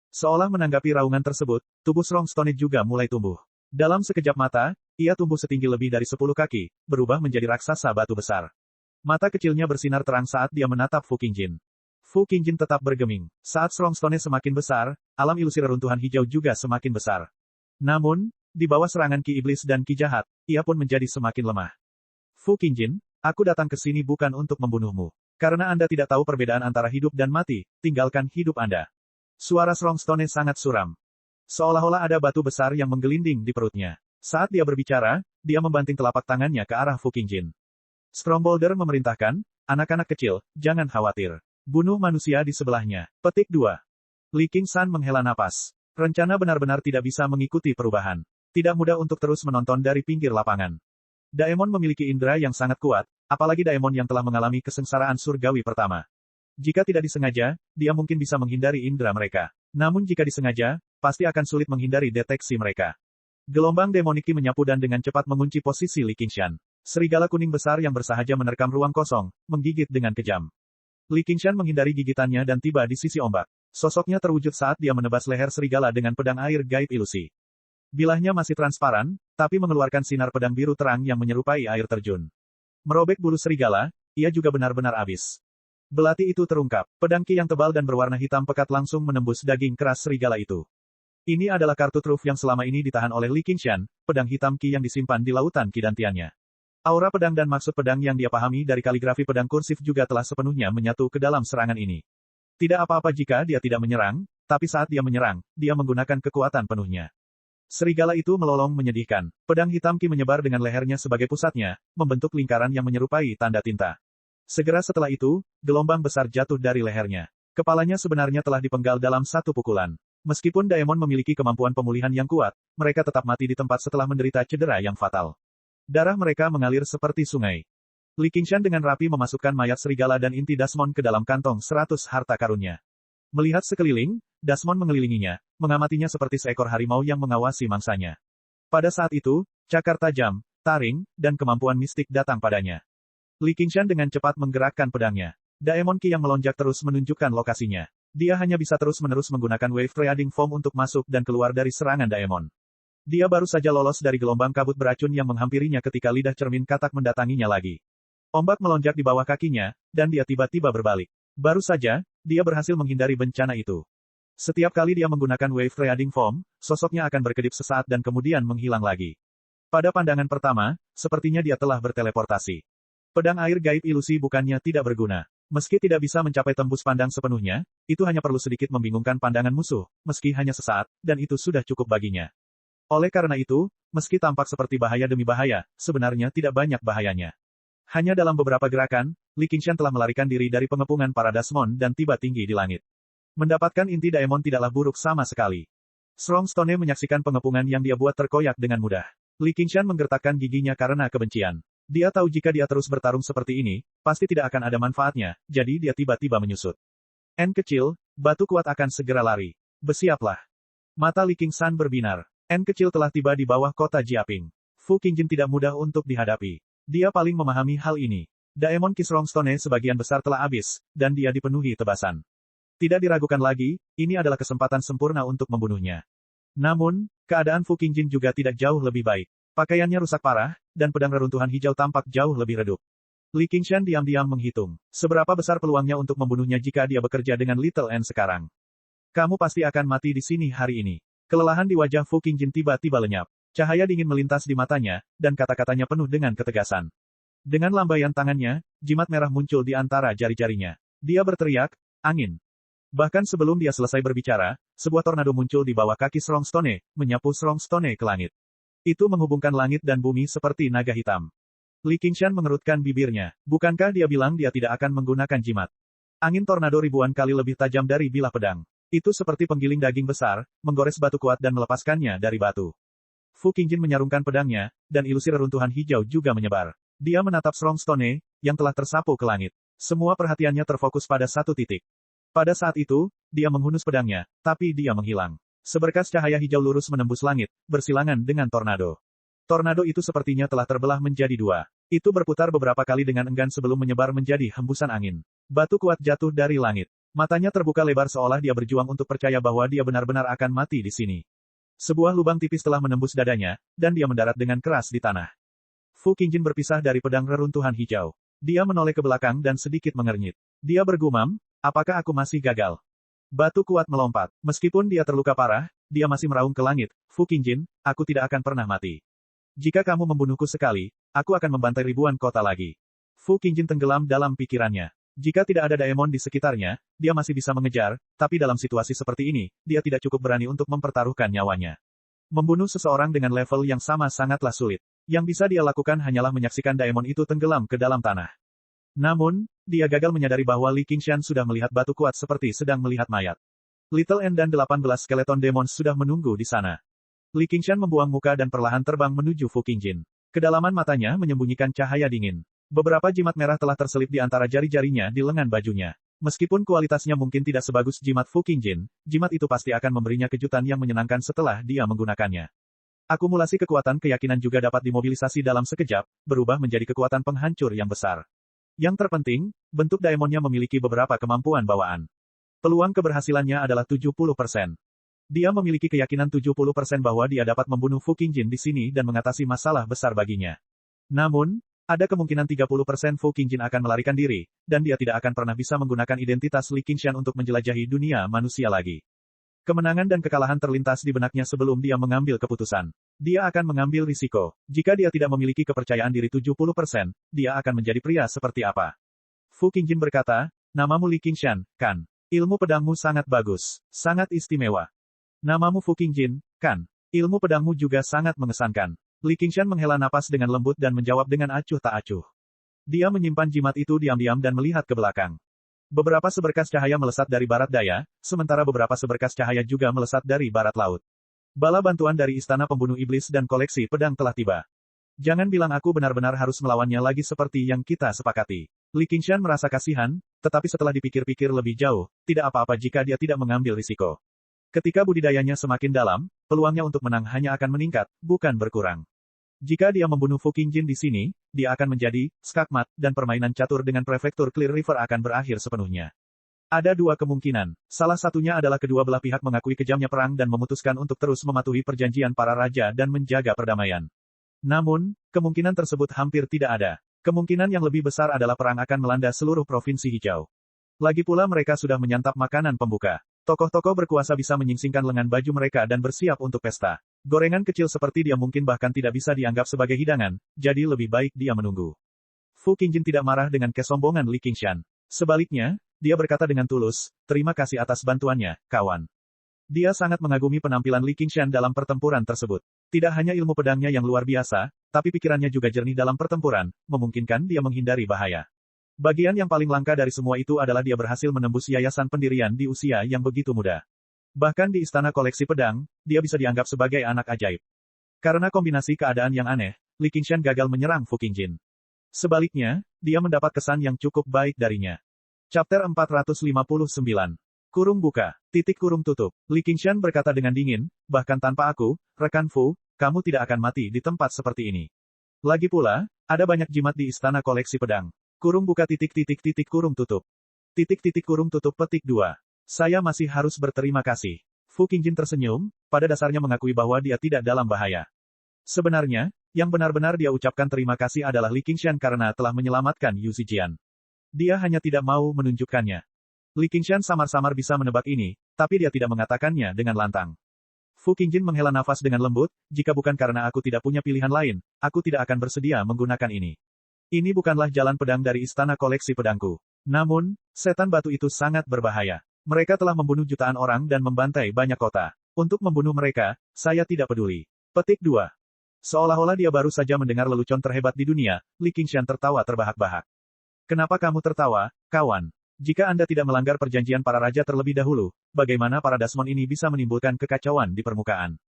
[SPEAKER 1] Seolah menanggapi raungan tersebut, tubuh Strongstone juga mulai tumbuh. Dalam sekejap mata, Ia tumbuh setinggi lebih dari 10 kaki, berubah menjadi raksasa batu besar. Mata kecilnya bersinar terang saat dia menatap Fu Qingjin. Fu Qingjin tetap bergeming. Saat Strongstone semakin besar, alam ilusi reruntuhan hijau juga semakin besar. Namun, di bawah serangan ki iblis dan ki jahat, ia pun menjadi semakin lemah. Fu Qingjin, aku datang ke sini bukan untuk membunuhmu. Karena Anda tidak tahu perbedaan antara hidup dan mati, tinggalkan hidup Anda. Suara Strongstone sangat suram. Seolah-olah ada batu besar yang menggelinding di perutnya. Saat dia berbicara, dia membanting telapak tangannya ke arah Fu Qingjin. Strongboulder memerintahkan, anak-anak kecil, jangan khawatir. Bunuh manusia di sebelahnya. Petik 2. Li Qingshan menghela napas. Rencana benar-benar tidak bisa mengikuti perubahan. Tidak mudah untuk terus menonton dari pinggir lapangan. Daemon memiliki indera yang sangat kuat, apalagi Daemon yang telah mengalami kesengsaraan surgawi pertama. Jika tidak disengaja, dia mungkin bisa menghindari indera mereka. Namun jika disengaja, pasti akan sulit menghindari deteksi mereka. Gelombang demoniki menyapu dan dengan cepat mengunci posisi Li Qingshan. Serigala kuning besar yang bersahaja menerkam ruang kosong, menggigit dengan kejam. Li Qingshan menghindari gigitannya dan tiba di sisi ombak. Sosoknya terwujud saat dia menebas leher serigala dengan pedang air gaib ilusi. Bilahnya masih transparan, tapi mengeluarkan sinar pedang biru terang yang menyerupai air terjun. Merobek bulu serigala, ia juga benar-benar habis. Belati itu terungkap. Pedang ki yang tebal dan berwarna hitam pekat langsung menembus daging keras serigala itu. Ini adalah kartu truf yang selama ini ditahan oleh Li Qingshan, pedang hitam ki yang disimpan di lautan kidantiannya. Aura pedang dan maksud pedang yang dia pahami dari kaligrafi pedang kursif juga telah sepenuhnya menyatu ke dalam serangan ini. Tidak apa-apa jika dia tidak menyerang, tapi saat dia menyerang, dia menggunakan kekuatan penuhnya. Serigala itu melolong menyedihkan. Pedang hitam ki menyebar dengan lehernya sebagai pusatnya, membentuk lingkaran yang menyerupai tanda tinta. Segera setelah itu, gelombang besar jatuh dari lehernya. Kepalanya sebenarnya telah dipenggal dalam satu pukulan. Meskipun Daemon memiliki kemampuan pemulihan yang kuat, mereka tetap mati di tempat setelah menderita cedera yang fatal. Darah mereka mengalir seperti sungai. Li Qingshan dengan rapi memasukkan mayat serigala dan inti Dasmon ke dalam kantong 100 harta karunnya. Melihat sekeliling, Dasmon mengelilinginya, mengamatinya seperti seekor harimau yang mengawasi mangsanya. Pada saat itu, cakar tajam, taring, dan kemampuan mistik datang padanya. Li Qingshan dengan cepat menggerakkan pedangnya. Daemon Ki yang melonjak terus menunjukkan lokasinya. Dia hanya bisa terus-menerus menggunakan wave trading foam untuk masuk dan keluar dari serangan Daemon. Dia baru saja lolos dari gelombang kabut beracun yang menghampirinya ketika lidah cermin katak mendatanginya lagi. Ombak melonjak di bawah kakinya, dan dia tiba-tiba berbalik. Baru saja, dia berhasil menghindari bencana itu. Setiap kali dia menggunakan wave trading foam, sosoknya akan berkedip sesaat dan kemudian menghilang lagi. Pada pandangan pertama, sepertinya dia telah berteleportasi. Pedang air gaib ilusi bukannya tidak berguna. Meski tidak bisa mencapai tembus pandang sepenuhnya, itu hanya perlu sedikit membingungkan pandangan musuh, meski hanya sesaat, dan itu sudah cukup baginya. Oleh karena itu, meski tampak seperti bahaya demi bahaya, sebenarnya tidak banyak bahayanya. Hanya dalam beberapa gerakan, Li Qingshan telah melarikan diri dari pengepungan para Dasmon dan tiba tinggi di langit. Mendapatkan inti Daemon tidaklah buruk sama sekali. Strongstone menyaksikan pengepungan yang dia buat terkoyak dengan mudah. Li Qingshan menggertakkan giginya karena kebencian. Dia tahu jika dia terus bertarung seperti ini, pasti tidak akan ada manfaatnya, jadi dia tiba-tiba menyusut. N kecil, batu kuat akan segera lari. Bersiaplah. Mata Li Qingshan berbinar. N kecil telah tiba di bawah kota Jiaping. Fu Qingjin tidak mudah untuk dihadapi. Dia paling memahami hal ini. Daemon Ki Strongstone sebagian besar telah habis, dan dia dipenuhi tebasan. Tidak diragukan lagi, ini adalah kesempatan sempurna untuk membunuhnya. Namun, keadaan Fu Qingjin juga tidak jauh lebih baik. Pakaiannya rusak parah, dan pedang reruntuhan hijau tampak jauh lebih redup. Li Qingshan diam-diam menghitung. Seberapa besar peluangnya untuk membunuhnya jika dia bekerja dengan Little N sekarang. Kamu pasti akan mati di sini hari ini. Kelelahan di wajah Fu Qingjin tiba-tiba lenyap. Cahaya dingin melintas di matanya, dan kata-katanya penuh dengan ketegasan. Dengan lambaian tangannya, jimat merah muncul di antara jari-jarinya. Dia berteriak, angin. Bahkan sebelum dia selesai berbicara, sebuah tornado muncul di bawah kaki Strongstone, menyapu Strongstone ke langit. Itu menghubungkan langit dan bumi seperti naga hitam. Li Qingshan mengerutkan bibirnya. Bukankah dia bilang dia tidak akan menggunakan jimat? Angin tornado ribuan kali lebih tajam dari bilah pedang. Itu seperti penggiling daging besar, menggores batu kuat dan melepaskannya dari batu. Fu Qingjin menyarungkan pedangnya, dan ilusi reruntuhan hijau juga menyebar. Dia menatap Strongstone, yang telah tersapu ke langit. Semua perhatiannya terfokus pada satu titik. Pada saat itu, dia menghunus pedangnya, tapi dia menghilang. Seberkas cahaya hijau lurus menembus langit, bersilangan dengan tornado. Tornado itu sepertinya telah terbelah menjadi dua. Itu berputar beberapa kali dengan enggan sebelum menyebar menjadi hembusan angin. Batu kuat jatuh dari langit. Matanya terbuka lebar seolah dia berjuang untuk percaya bahwa dia benar-benar akan mati di sini. Sebuah lubang tipis telah menembus dadanya, dan dia mendarat dengan keras di tanah. Fu Qingjin berpisah dari pedang reruntuhan hijau. Dia menoleh ke belakang dan sedikit mengernyit. Dia bergumam, apakah aku masih gagal? Batu kuat melompat. Meskipun dia terluka parah, dia masih meraung ke langit. Fu Qingjin, aku tidak akan pernah mati. Jika kamu membunuhku sekali, aku akan membantai ribuan kota lagi. Fu Qingjin tenggelam dalam pikirannya. Jika tidak ada Daemon di sekitarnya, dia masih bisa mengejar, tapi dalam situasi seperti ini, dia tidak cukup berani untuk mempertaruhkan nyawanya. Membunuh seseorang dengan level yang sama sangatlah sulit. Yang bisa dia lakukan hanyalah menyaksikan Daemon itu tenggelam ke dalam tanah. Namun, dia gagal menyadari bahwa Li Qingshan sudah melihat batu kuat seperti sedang melihat mayat. Little N dan 18 skeleton demons sudah menunggu di sana. Li Qingshan membuang muka dan perlahan terbang menuju Fu Qingjin. Kedalaman matanya menyembunyikan cahaya dingin. Beberapa jimat merah telah terselip di antara jari-jarinya di lengan bajunya. Meskipun kualitasnya mungkin tidak sebagus jimat Fu Qingjin, jimat itu pasti akan memberinya kejutan yang menyenangkan setelah dia menggunakannya. Akumulasi kekuatan keyakinan juga dapat dimobilisasi dalam sekejap, berubah menjadi kekuatan penghancur yang besar. Yang terpenting, bentuk Daemonnya memiliki beberapa kemampuan bawaan. Peluang keberhasilannya adalah 70%. Dia memiliki keyakinan 70% bahwa dia dapat membunuh Fu Qingjin di sini dan mengatasi masalah besar baginya. Namun, ada kemungkinan 30% Fu Qingjin akan melarikan diri, dan dia tidak akan pernah bisa menggunakan identitas Li Qingshan untuk menjelajahi dunia manusia lagi. Kemenangan dan kekalahan terlintas di benaknya sebelum dia mengambil keputusan. Dia akan mengambil risiko. Jika dia tidak memiliki kepercayaan diri 70%, dia akan menjadi pria seperti apa? Fu Qingjin berkata, namamu Li Qingshan, kan? Ilmu pedangmu sangat bagus, sangat istimewa. Namamu Fu Qingjin, kan? Ilmu pedangmu juga sangat mengesankan. Li Qingshan menghela napas dengan lembut dan menjawab dengan acuh tak acuh. Dia menyimpan jimat itu diam-diam dan melihat ke belakang. Beberapa seberkas cahaya melesat dari barat daya, sementara beberapa seberkas cahaya juga melesat dari barat laut. Bala bantuan dari Istana Pembunuh Iblis dan koleksi pedang telah tiba. Jangan bilang aku benar-benar harus melawannya lagi seperti yang kita sepakati. Li Qingshan merasa kasihan, tetapi setelah dipikir-pikir lebih jauh, tidak apa-apa jika dia tidak mengambil risiko. Ketika budidayanya semakin dalam, peluangnya untuk menang hanya akan meningkat, bukan berkurang. Jika dia membunuh Fu Qingjin di sini, dia akan menjadi skakmat, dan permainan catur dengan prefektur Clear River akan berakhir sepenuhnya. Ada dua kemungkinan. Salah satunya adalah kedua belah pihak mengakui kejamnya perang dan memutuskan untuk terus mematuhi perjanjian para raja dan menjaga perdamaian. Namun, kemungkinan tersebut hampir tidak ada. Kemungkinan yang lebih besar adalah perang akan melanda seluruh provinsi hijau. Lagi pula mereka sudah menyantap makanan pembuka. Tokoh-tokoh berkuasa bisa menyingsingkan lengan baju mereka dan bersiap untuk pesta. Gorengan kecil seperti dia mungkin bahkan tidak bisa dianggap sebagai hidangan, jadi lebih baik dia menunggu. Fu Qingjin tidak marah dengan kesombongan Li Qingshan. Sebaliknya, dia berkata dengan tulus, terima kasih atas bantuannya, kawan. Dia sangat mengagumi penampilan Li Qingshan dalam pertempuran tersebut. Tidak hanya ilmu pedangnya yang luar biasa, tapi pikirannya juga jernih dalam pertempuran, memungkinkan dia menghindari bahaya. Bagian yang paling langka dari semua itu adalah dia berhasil menembus yayasan pendirian di usia yang begitu muda. Bahkan di istana koleksi pedang, dia bisa dianggap sebagai anak ajaib. Karena kombinasi keadaan yang aneh, Li Qingshan gagal menyerang Fu Qingjin. Sebaliknya, dia mendapat kesan yang cukup baik darinya. Chapter 459. Kurung buka, kurung tutup. Li Qingshan berkata dengan dingin, bahkan tanpa aku, rekan Fu, kamu tidak akan mati di tempat seperti ini. Lagi pula, ada banyak jimat di istana koleksi pedang. Kurung buka kurung tutup. Kurung tutup petik 2. Saya masih harus berterima kasih. Fu Qingjin tersenyum, pada dasarnya mengakui bahwa dia tidak dalam bahaya. Sebenarnya, yang benar-benar dia ucapkan terima kasih adalah Li Qingshan karena telah menyelamatkan Yu Zijian. Dia hanya tidak mau menunjukkannya. Li Qingshan samar-samar bisa menebak ini, tapi dia tidak mengatakannya dengan lantang. Fu Qingjin menghela nafas dengan lembut, jika bukan karena aku tidak punya pilihan lain, aku tidak akan bersedia menggunakan ini. Ini bukanlah jalan pedang dari istana koleksi pedangku. Namun, setan batu itu sangat berbahaya. Mereka telah membunuh jutaan orang dan membantai banyak kota. Untuk membunuh mereka, saya tidak peduli. Petik 2. Seolah-olah dia baru saja mendengar lelucon terhebat di dunia, Li Qingshan tertawa terbahak-bahak. Kenapa kamu tertawa, kawan? Jika Anda tidak melanggar perjanjian para raja terlebih dahulu, bagaimana para Dasmon ini bisa menimbulkan kekacauan di permukaan?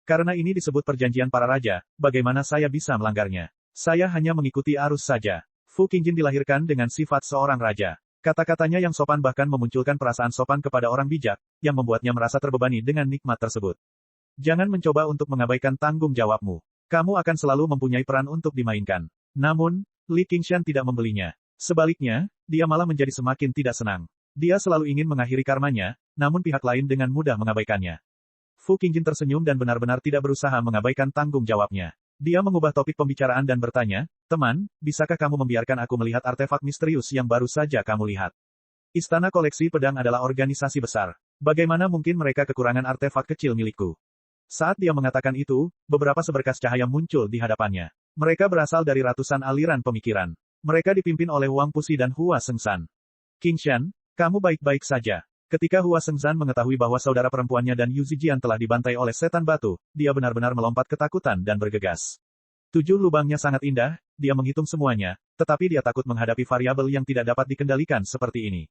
[SPEAKER 1] Karena ini disebut perjanjian para raja, bagaimana saya bisa melanggarnya? Saya hanya mengikuti arus saja. Fu Qingjin dilahirkan dengan sifat seorang raja. Kata-katanya yang sopan bahkan memunculkan perasaan sopan kepada orang bijak, yang membuatnya merasa terbebani dengan nikmat tersebut. Jangan mencoba untuk mengabaikan tanggung jawabmu. Kamu akan selalu mempunyai peran untuk dimainkan. Namun, Li Qingshan tidak membelinya. Sebaliknya, dia malah menjadi semakin tidak senang. Dia selalu ingin mengakhiri karmanya, namun pihak lain dengan mudah mengabaikannya. Fu Qingjin tersenyum dan benar-benar tidak berusaha mengabaikan tanggung jawabnya. Dia mengubah topik pembicaraan dan bertanya, teman, bisakah kamu membiarkan aku melihat artefak misterius yang baru saja kamu lihat? Istana Koleksi Pedang adalah organisasi besar. Bagaimana mungkin mereka kekurangan artefak kecil milikku? Saat dia mengatakan itu, beberapa seberkas cahaya muncul di hadapannya. Mereka berasal dari ratusan aliran pemikiran. Mereka dipimpin oleh Wang Pusi dan Hua Sengshan. Qingshan, kamu baik-baik saja. Ketika Hua Sengshan mengetahui bahwa saudara perempuannya dan Yu Zijian telah dibantai oleh setan batu, dia benar-benar melompat ketakutan dan bergegas. 7 lubangnya sangat indah, dia menghitung semuanya, tetapi dia takut menghadapi variabel yang tidak dapat dikendalikan seperti ini.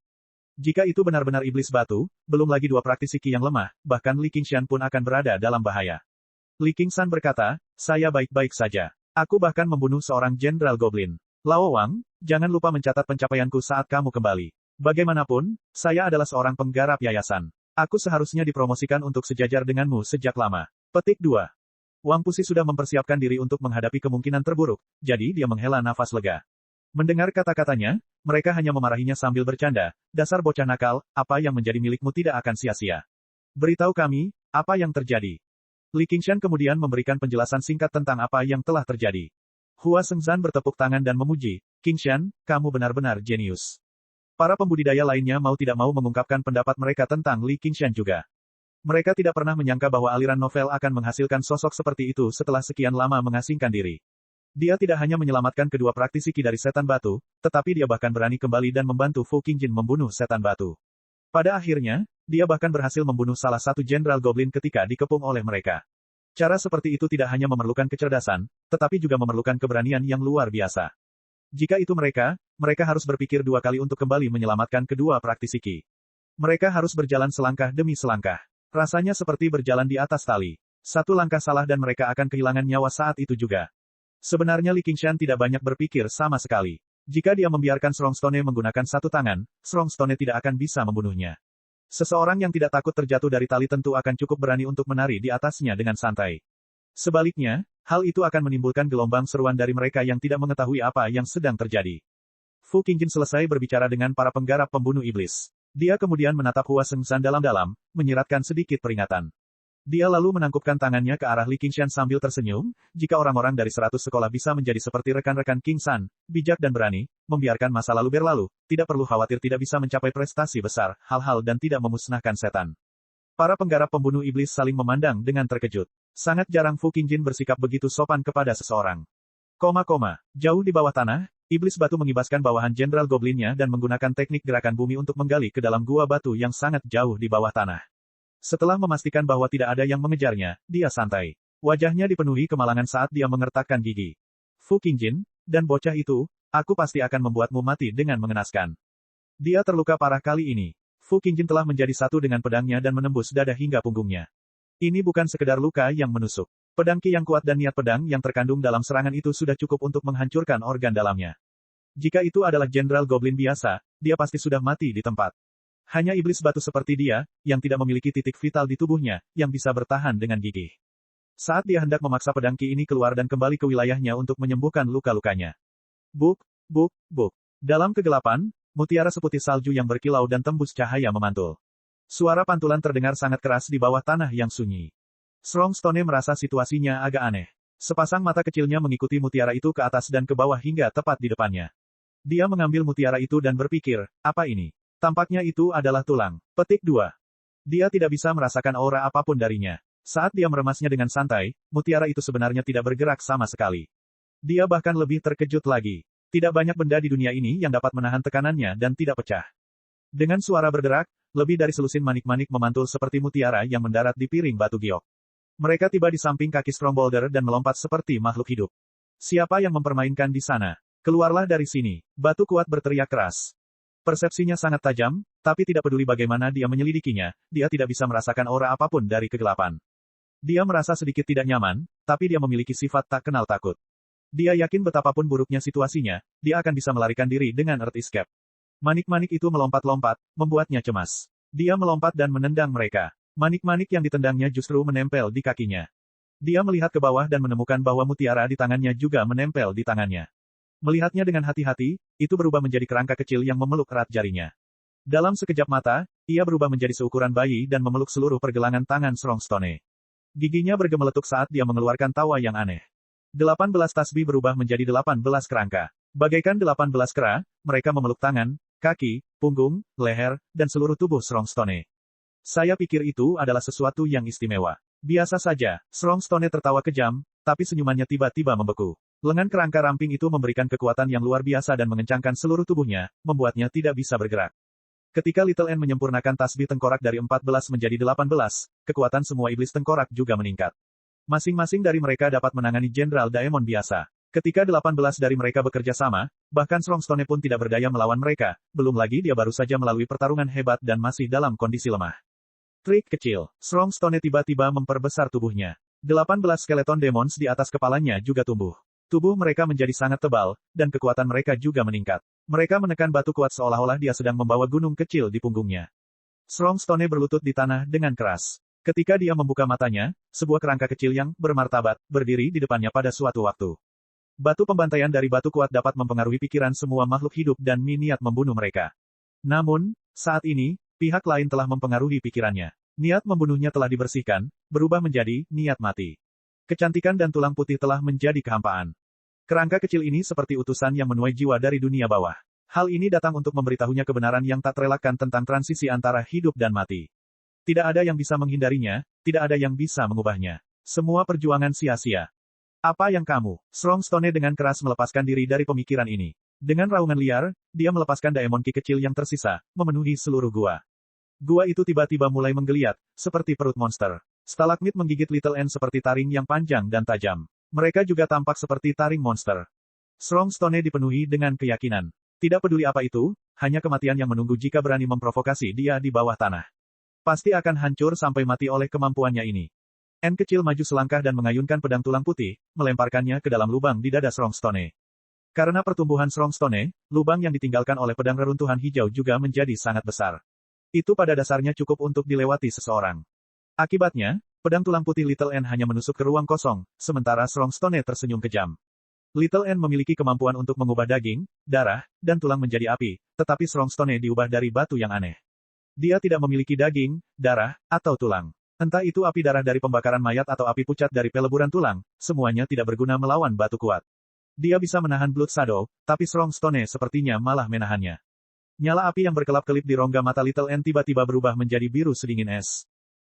[SPEAKER 1] Jika itu benar-benar iblis batu, belum lagi 2 praktisi Qi yang lemah, bahkan Li Qingshan pun akan berada dalam bahaya. Li Qingshan berkata, saya baik-baik saja. Aku bahkan membunuh seorang jenderal goblin. Lao Wang, jangan lupa mencatat pencapaianku saat kamu kembali. Bagaimanapun, saya adalah seorang penggarap yayasan. Aku seharusnya dipromosikan untuk sejajar denganmu sejak lama. Petik 2. Wang Pusi sudah mempersiapkan diri untuk menghadapi kemungkinan terburuk, jadi dia menghela nafas lega. Mendengar kata-katanya, mereka hanya memarahinya sambil bercanda, dasar bocah nakal, apa yang menjadi milikmu tidak akan sia-sia. Beritahu kami, apa yang terjadi. Li Qingshan kemudian memberikan penjelasan singkat tentang apa yang telah terjadi. Hua Sengshan bertepuk tangan dan memuji, Qingshan, kamu benar-benar jenius. Para pembudidaya lainnya mau tidak mau mengungkapkan pendapat mereka tentang Li Qingshan juga. Mereka tidak pernah menyangka bahwa aliran novel akan menghasilkan sosok seperti itu setelah sekian lama mengasingkan diri. Dia tidak hanya menyelamatkan kedua praktisi Qi dari setan batu, tetapi dia bahkan berani kembali dan membantu Fu Qingjin membunuh setan batu. Pada akhirnya, dia bahkan berhasil membunuh salah satu jenderal goblin ketika dikepung oleh mereka. Cara seperti itu tidak hanya memerlukan kecerdasan, tetapi juga memerlukan keberanian yang luar biasa. Jika itu mereka harus berpikir 2 kali untuk kembali menyelamatkan kedua praktisi Qi. Mereka harus berjalan selangkah demi selangkah. Rasanya seperti berjalan di atas tali. 1 langkah salah dan mereka akan kehilangan nyawa saat itu juga. Sebenarnya Li Qingshan tidak banyak berpikir sama sekali. Jika dia membiarkan Strongstone menggunakan 1 tangan, Strongstone tidak akan bisa membunuhnya. Seseorang yang tidak takut terjatuh dari tali tentu akan cukup berani untuk menari di atasnya dengan santai. Sebaliknya, hal itu akan menimbulkan gelombang seruan dari mereka yang tidak mengetahui apa yang sedang terjadi. Fu Qingjin selesai berbicara dengan para penggarap pembunuh iblis. Dia kemudian menatap Hua Sengshan dalam-dalam, menyiratkan sedikit peringatan. Dia lalu menangkupkan tangannya ke arah Li Qingshan sambil tersenyum, jika orang-orang dari 100 sekolah bisa menjadi seperti rekan-rekan Qingshan, bijak dan berani, membiarkan masa lalu berlalu, tidak perlu khawatir tidak bisa mencapai prestasi besar, hal-hal dan tidak memusnahkan setan. Para penggarap pembunuh iblis saling memandang dengan terkejut. Sangat jarang Fu Qingjin bersikap begitu sopan kepada seseorang. Jauh di bawah tanah, iblis batu mengibaskan bawahan jenderal goblinnya dan menggunakan teknik gerakan bumi untuk menggali ke dalam gua batu yang sangat jauh di bawah tanah. Setelah memastikan bahwa tidak ada yang mengejarnya, dia santai. Wajahnya dipenuhi kemalangan saat dia mengertakkan gigi. Fu Qingjin, dan bocah itu, aku pasti akan membuatmu mati dengan mengenaskan. Dia terluka parah kali ini. Fu Qingjin telah menjadi satu dengan pedangnya dan menembus dada hingga punggungnya. Ini bukan sekedar luka yang menusuk. Pedang Qi yang kuat dan niat pedang yang terkandung dalam serangan itu sudah cukup untuk menghancurkan organ dalamnya. Jika itu adalah jenderal goblin biasa, dia pasti sudah mati di tempat. Hanya iblis batu seperti dia, yang tidak memiliki titik vital di tubuhnya, yang bisa bertahan dengan gigih. Saat dia hendak memaksa pedang Qi ini keluar dan kembali ke wilayahnya untuk menyembuhkan luka-lukanya. Buk. Dalam kegelapan, mutiara seputih salju yang berkilau dan tembus cahaya memantul. Suara pantulan terdengar sangat keras di bawah tanah yang sunyi. Strongstone merasa situasinya agak aneh. Sepasang mata kecilnya mengikuti mutiara itu ke atas dan ke bawah hingga tepat di depannya. Dia mengambil mutiara itu dan berpikir, apa ini? Tampaknya itu adalah tulang. Petik 2. Dia tidak bisa merasakan aura apapun darinya. Saat dia meremasnya dengan santai, mutiara itu sebenarnya tidak bergerak sama sekali. Dia bahkan lebih terkejut lagi. Tidak banyak benda di dunia ini yang dapat menahan tekanannya dan tidak pecah. Dengan suara berderak, lebih dari selusin manik-manik memantul seperti mutiara yang mendarat di piring batu giok. Mereka tiba di samping kaki Strongboulder dan melompat seperti makhluk hidup. Siapa yang mempermainkan di sana? Keluarlah dari sini. Batu kuat berteriak keras. Persepsinya sangat tajam, tapi tidak peduli bagaimana dia menyelidikinya, dia tidak bisa merasakan aura apapun dari kegelapan. Dia merasa sedikit tidak nyaman, tapi dia memiliki sifat tak kenal takut. Dia yakin betapapun buruknya situasinya, dia akan bisa melarikan diri dengan Earth Escape. Manik-manik itu melompat-lompat, membuatnya cemas. Dia melompat dan menendang mereka. Manik-manik yang ditendangnya justru menempel di kakinya. Dia melihat ke bawah dan menemukan bahwa mutiara di tangannya juga menempel di tangannya. Melihatnya dengan hati-hati, itu berubah menjadi kerangka kecil yang memeluk erat jarinya. Dalam sekejap mata, Ia berubah menjadi seukuran bayi dan memeluk seluruh pergelangan tangan Strongstone. Giginya bergemeletuk saat dia mengeluarkan tawa yang aneh. 18 tasbih berubah menjadi 18 kerangka. Bagaikan 18 kera, mereka memeluk tangan, kaki, punggung, leher, dan seluruh tubuh Strongstone. Saya pikir itu adalah sesuatu yang istimewa. Biasa saja, Strongstone tertawa kejam, tapi senyumannya tiba-tiba membeku. Lengan kerangka ramping itu memberikan kekuatan yang luar biasa dan mengencangkan seluruh tubuhnya, membuatnya tidak bisa bergerak. Ketika Little N menyempurnakan tasbih tengkorak dari 14 menjadi 18, kekuatan semua iblis tengkorak juga meningkat. Masing-masing dari mereka dapat menangani Jenderal Daemon biasa. Ketika 18 dari mereka bekerja sama, bahkan Strongstone pun tidak berdaya melawan mereka, belum lagi dia baru saja melalui pertarungan hebat dan masih dalam kondisi lemah. Trik kecil, Strongstone tiba-tiba memperbesar tubuhnya. 18 skeleton demons di atas kepalanya juga tumbuh. Tubuh mereka menjadi sangat tebal, dan kekuatan mereka juga meningkat. Mereka menekan batu kuat seolah-olah dia sedang membawa gunung kecil di punggungnya. Strongstone berlutut di tanah dengan keras. Ketika dia membuka matanya, sebuah kerangka kecil yang bermartabat berdiri di depannya pada suatu waktu. Batu pembantaian dari batu kuat dapat mempengaruhi pikiran semua makhluk hidup dan niat membunuh mereka. Namun, saat ini, pihak lain telah mempengaruhi pikirannya. Niat membunuhnya telah dibersihkan, berubah menjadi niat mati. Kecantikan dan tulang putih telah menjadi kehampaan. Kerangka kecil ini seperti utusan yang menuai jiwa dari dunia bawah. Hal ini datang untuk memberitahunya kebenaran yang tak terelakkan tentang transisi antara hidup dan mati. Tidak ada yang bisa menghindarinya, tidak ada yang bisa mengubahnya. Semua perjuangan sia-sia. Apa yang kamu? Strongstone dengan keras melepaskan diri dari pemikiran ini. Dengan raungan liar, dia melepaskan Daemon Ki kecil yang tersisa, memenuhi seluruh gua. Gua itu tiba-tiba mulai menggeliat, seperti perut monster. Stalagmit menggigit Little N seperti taring yang panjang dan tajam. Mereka juga tampak seperti taring monster. Strongstone dipenuhi dengan keyakinan. Tidak peduli apa itu, hanya kematian yang menunggu jika berani memprovokasi dia di bawah tanah. Pasti akan hancur sampai mati oleh kemampuannya ini. N kecil maju selangkah dan mengayunkan pedang tulang putih, melemparkannya ke dalam lubang di dada Strongstone. Karena pertumbuhan Strongstone, lubang yang ditinggalkan oleh pedang reruntuhan hijau juga menjadi sangat besar. Itu pada dasarnya cukup untuk dilewati seseorang. Akibatnya, pedang tulang putih Little N hanya menusuk ke ruang kosong, sementara Strongstone tersenyum kejam. Little N memiliki kemampuan untuk mengubah daging, darah, dan tulang menjadi api, tetapi Strongstone diubah dari batu yang aneh. Dia tidak memiliki daging, darah, atau tulang. Entah itu api darah dari pembakaran mayat atau api pucat dari peleburan tulang, semuanya tidak berguna melawan batu kuat. Dia bisa menahan Blood Shadow, tapi Strongstone sepertinya malah menahannya. Nyala api yang berkelap-kelip di rongga mata Little N tiba-tiba berubah menjadi biru sedingin es.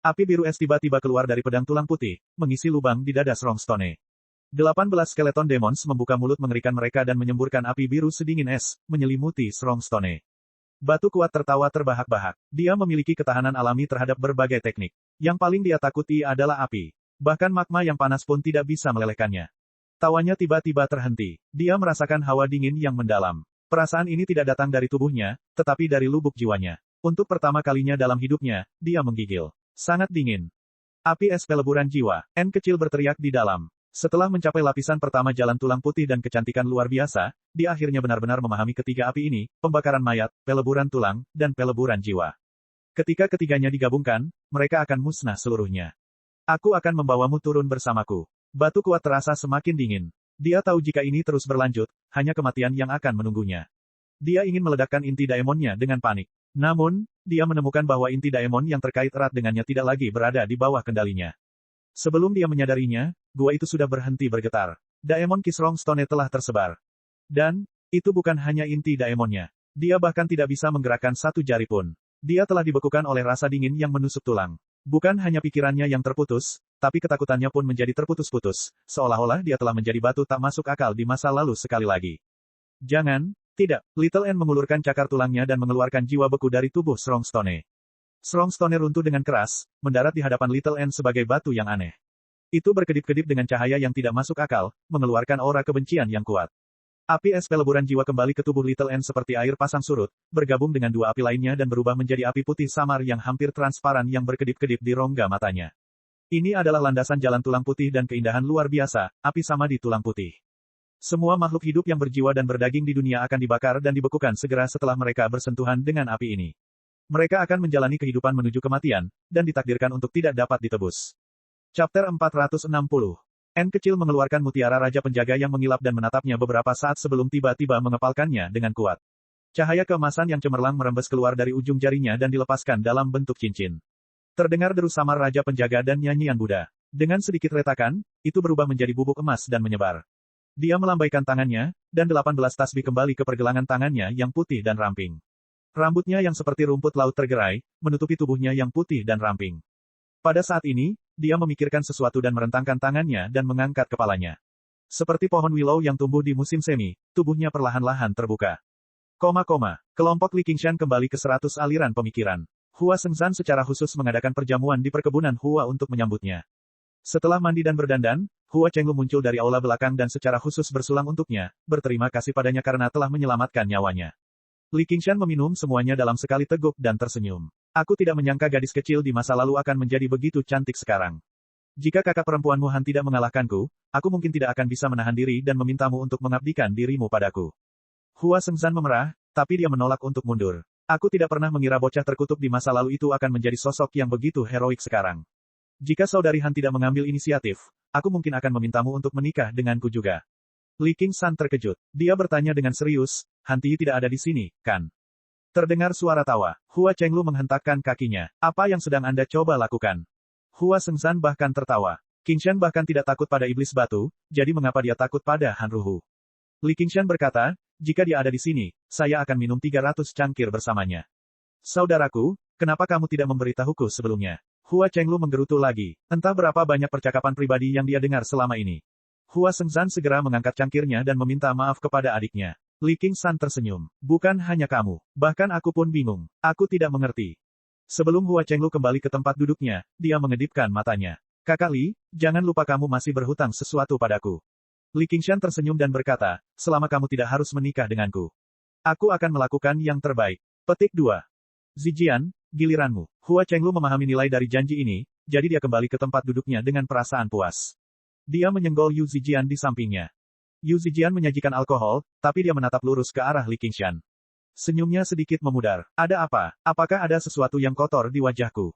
[SPEAKER 1] Api biru es tiba-tiba keluar dari pedang tulang putih, mengisi lubang di dada Strongstone. 18 skeleton demons membuka mulut mengerikan mereka dan menyemburkan api biru sedingin es, menyelimuti Strongstone. Batu kuat tertawa terbahak-bahak. Dia memiliki ketahanan alami terhadap berbagai teknik. Yang paling dia takuti adalah api. Bahkan magma yang panas pun tidak bisa melelehkannya. Tawanya tiba-tiba terhenti. Dia merasakan hawa dingin yang mendalam. Perasaan ini tidak datang dari tubuhnya, tetapi dari lubuk jiwanya. Untuk pertama kalinya dalam hidupnya, dia menggigil. Sangat dingin. Api es peleburan jiwa. N kecil berteriak di dalam. Setelah mencapai lapisan pertama jalan tulang putih dan kecantikan luar biasa, dia akhirnya benar-benar memahami ketiga api ini, pembakaran mayat, peleburan tulang, dan peleburan jiwa. Ketika ketiganya digabungkan, mereka akan musnah seluruhnya. Aku akan membawamu turun bersamaku. Batu kuat terasa semakin dingin. Dia tahu jika ini terus berlanjut, hanya kematian yang akan menunggunya. Dia ingin meledakkan inti Daemonnya dengan panik. Namun, dia menemukan bahwa inti Daemon yang terkait erat dengannya tidak lagi berada di bawah kendalinya. Sebelum dia menyadarinya, gua itu sudah berhenti bergetar. Daemon Ki Strongstone telah tersebar. Dan, itu bukan hanya inti Daemonnya. Dia bahkan tidak bisa menggerakkan satu jari pun. Dia telah dibekukan oleh rasa dingin yang menusuk tulang. Bukan hanya pikirannya yang terputus, tapi ketakutannya pun menjadi terputus-putus, seolah-olah dia telah menjadi batu tak masuk akal di masa lalu sekali lagi. Jangan. Tidak, Little N mengulurkan cakar tulangnya dan mengeluarkan jiwa beku dari tubuh Strongstone. Strongstone runtuh dengan keras, mendarat di hadapan Little N sebagai batu yang aneh. Itu berkedip-kedip dengan cahaya yang tidak masuk akal, mengeluarkan aura kebencian yang kuat. Api es peleburan jiwa kembali ke tubuh Little N seperti air pasang surut, bergabung dengan dua api lainnya dan berubah menjadi api putih samar yang hampir transparan yang berkedip-kedip di rongga matanya. Ini adalah landasan jalan tulang putih dan keindahan luar biasa, api sama di tulang putih. Semua makhluk hidup yang berjiwa dan berdaging di dunia akan dibakar dan dibekukan segera setelah mereka bersentuhan dengan api ini. Mereka akan menjalani kehidupan menuju kematian, dan ditakdirkan untuk tidak dapat ditebus. Chapter 460. N kecil mengeluarkan mutiara Raja Penjaga yang mengilap dan menatapnya beberapa saat sebelum tiba-tiba mengepalkannya dengan kuat. Cahaya keemasan yang cemerlang merembes keluar dari ujung jarinya dan dilepaskan dalam bentuk cincin. Terdengar deru samar Raja Penjaga dan nyanyian Buddha. Dengan sedikit retakan, itu berubah menjadi bubuk emas dan menyebar. Dia melambaikan tangannya, dan 18 tasbih kembali ke pergelangan tangannya yang putih dan ramping. Rambutnya yang seperti rumput laut tergerai, menutupi tubuhnya yang putih dan ramping. Pada saat ini, dia memikirkan sesuatu dan merentangkan tangannya dan mengangkat kepalanya. Seperti pohon willow yang tumbuh di musim semi, tubuhnya perlahan-lahan terbuka. Kelompok Li Qingshan kembali ke 100 aliran pemikiran. Hua Sengzan secara khusus mengadakan perjamuan di perkebunan Hua untuk menyambutnya. Setelah mandi dan berdandan, Hua Chenglu muncul dari aula belakang dan secara khusus bersulang untuknya, berterima kasih padanya karena telah menyelamatkan nyawanya. Li Qingshan meminum semuanya dalam sekali teguk dan tersenyum. Aku tidak menyangka gadis kecil di masa lalu akan menjadi begitu cantik sekarang. Jika kakak perempuanmu Han tidak mengalahkanku, aku mungkin tidak akan bisa menahan diri dan memintamu untuk mengabdikan dirimu padaku. Hua Sengzan memerah, tapi dia menolak untuk mundur. Aku tidak pernah mengira bocah terkutuk di masa lalu itu akan menjadi sosok yang begitu heroik sekarang. Jika saudari Han tidak mengambil inisiatif, aku mungkin akan memintamu untuk menikah denganku juga. Li Qingshan terkejut. Dia bertanya dengan serius, Han Ti tidak ada di sini, kan? Terdengar suara tawa. Hua Chenglu menghentakkan kakinya. Apa yang sedang Anda coba lakukan? Hua Sengzan bahkan tertawa. Qingshan bahkan tidak takut pada iblis batu, jadi mengapa dia takut pada Han Ruhu? Li Qingshan berkata, jika dia ada di sini, saya akan minum 300 cangkir bersamanya. Saudaraku, kenapa kamu tidak memberitahuku sebelumnya? Hua Chenglu menggerutu lagi. Entah berapa banyak percakapan pribadi yang dia dengar selama ini. Hua Sengzan segera mengangkat cangkirnya dan meminta maaf kepada adiknya. Li Qingshan tersenyum. Bukan hanya kamu, bahkan aku pun bingung. Aku tidak mengerti. Sebelum Hua Chenglu kembali ke tempat duduknya, dia mengedipkan matanya. Kakak Li, jangan lupa kamu masih berhutang sesuatu padaku. Li Qingshan tersenyum dan berkata, selama kamu tidak harus menikah denganku, aku akan melakukan yang terbaik. Petik 2. Zijian, giliranmu. Hua Chenglu memahami nilai dari janji ini, jadi dia kembali ke tempat duduknya dengan perasaan puas. Dia menyenggol Yu Zijian di sampingnya. Yu Zijian menyajikan alkohol, tapi dia menatap lurus ke arah Li Qingshan. Senyumnya sedikit memudar. Ada apa? Apakah ada sesuatu yang kotor di wajahku?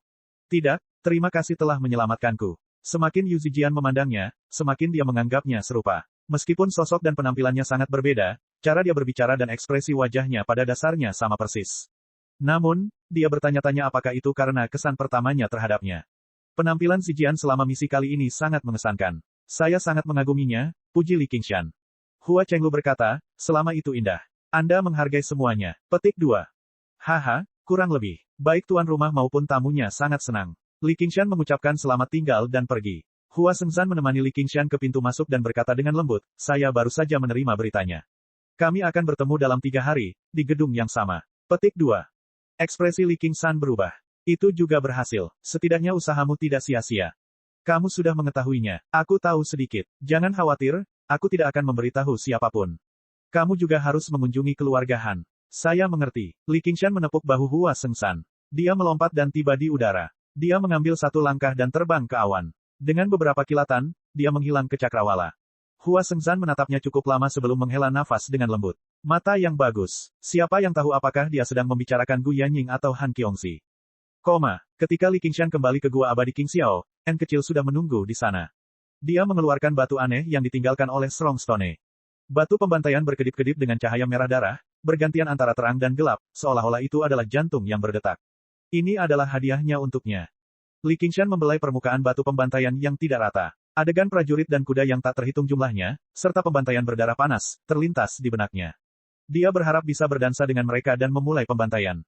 [SPEAKER 1] Tidak, terima kasih telah menyelamatkanku. Semakin Yu Zijian memandangnya, semakin dia menganggapnya serupa. Meskipun sosok dan penampilannya sangat berbeda, cara dia berbicara dan ekspresi wajahnya pada dasarnya sama persis. Namun, dia bertanya-tanya apakah itu karena kesan pertamanya terhadapnya. Penampilan Zijian selama misi kali ini sangat mengesankan. Saya sangat mengaguminya, puji Li Qingshan. Hua Chenglu berkata, selama itu indah. Anda menghargai semuanya. Petik 2. Haha, kurang lebih. Baik tuan rumah maupun tamunya sangat senang. Li Qingshan mengucapkan selamat tinggal dan pergi. Hua Sengzan menemani Li Qingshan ke pintu masuk dan berkata dengan lembut, saya baru saja menerima beritanya. Kami akan bertemu dalam 3 hari, di gedung yang sama. Petik 2. Ekspresi Li Qingshan berubah. Itu juga berhasil. Setidaknya usahamu tidak sia-sia. Kamu sudah mengetahuinya. Aku tahu sedikit. Jangan khawatir, aku tidak akan memberitahu siapapun. Kamu juga harus mengunjungi keluarga Han. Saya mengerti. Li Qingshan menepuk bahu Hua Sengzan. Dia melompat dan tiba di udara. Dia mengambil satu langkah dan terbang ke awan. Dengan beberapa kilatan, dia menghilang ke cakrawala. Hua Sengzan menatapnya cukup lama sebelum menghela nafas dengan lembut. Mata yang bagus. Siapa yang tahu apakah dia sedang membicarakan Gu Yanying atau Han Qiongxi? Ketika Li Qingshan kembali ke gua abadi King Xiao, N kecil sudah menunggu di sana. Dia mengeluarkan batu aneh yang ditinggalkan oleh Strong Stone. Batu pembantaian berkedip-kedip dengan cahaya merah darah, bergantian antara terang dan gelap, seolah-olah itu adalah jantung yang berdetak. Ini adalah hadiahnya untuknya. Li Qingshan membelai permukaan batu pembantaian yang tidak rata. Adegan prajurit dan kuda yang tak terhitung jumlahnya, serta pembantaian berdarah panas, terlintas di benaknya. Dia berharap bisa berdansa dengan mereka dan memulai pembantaian.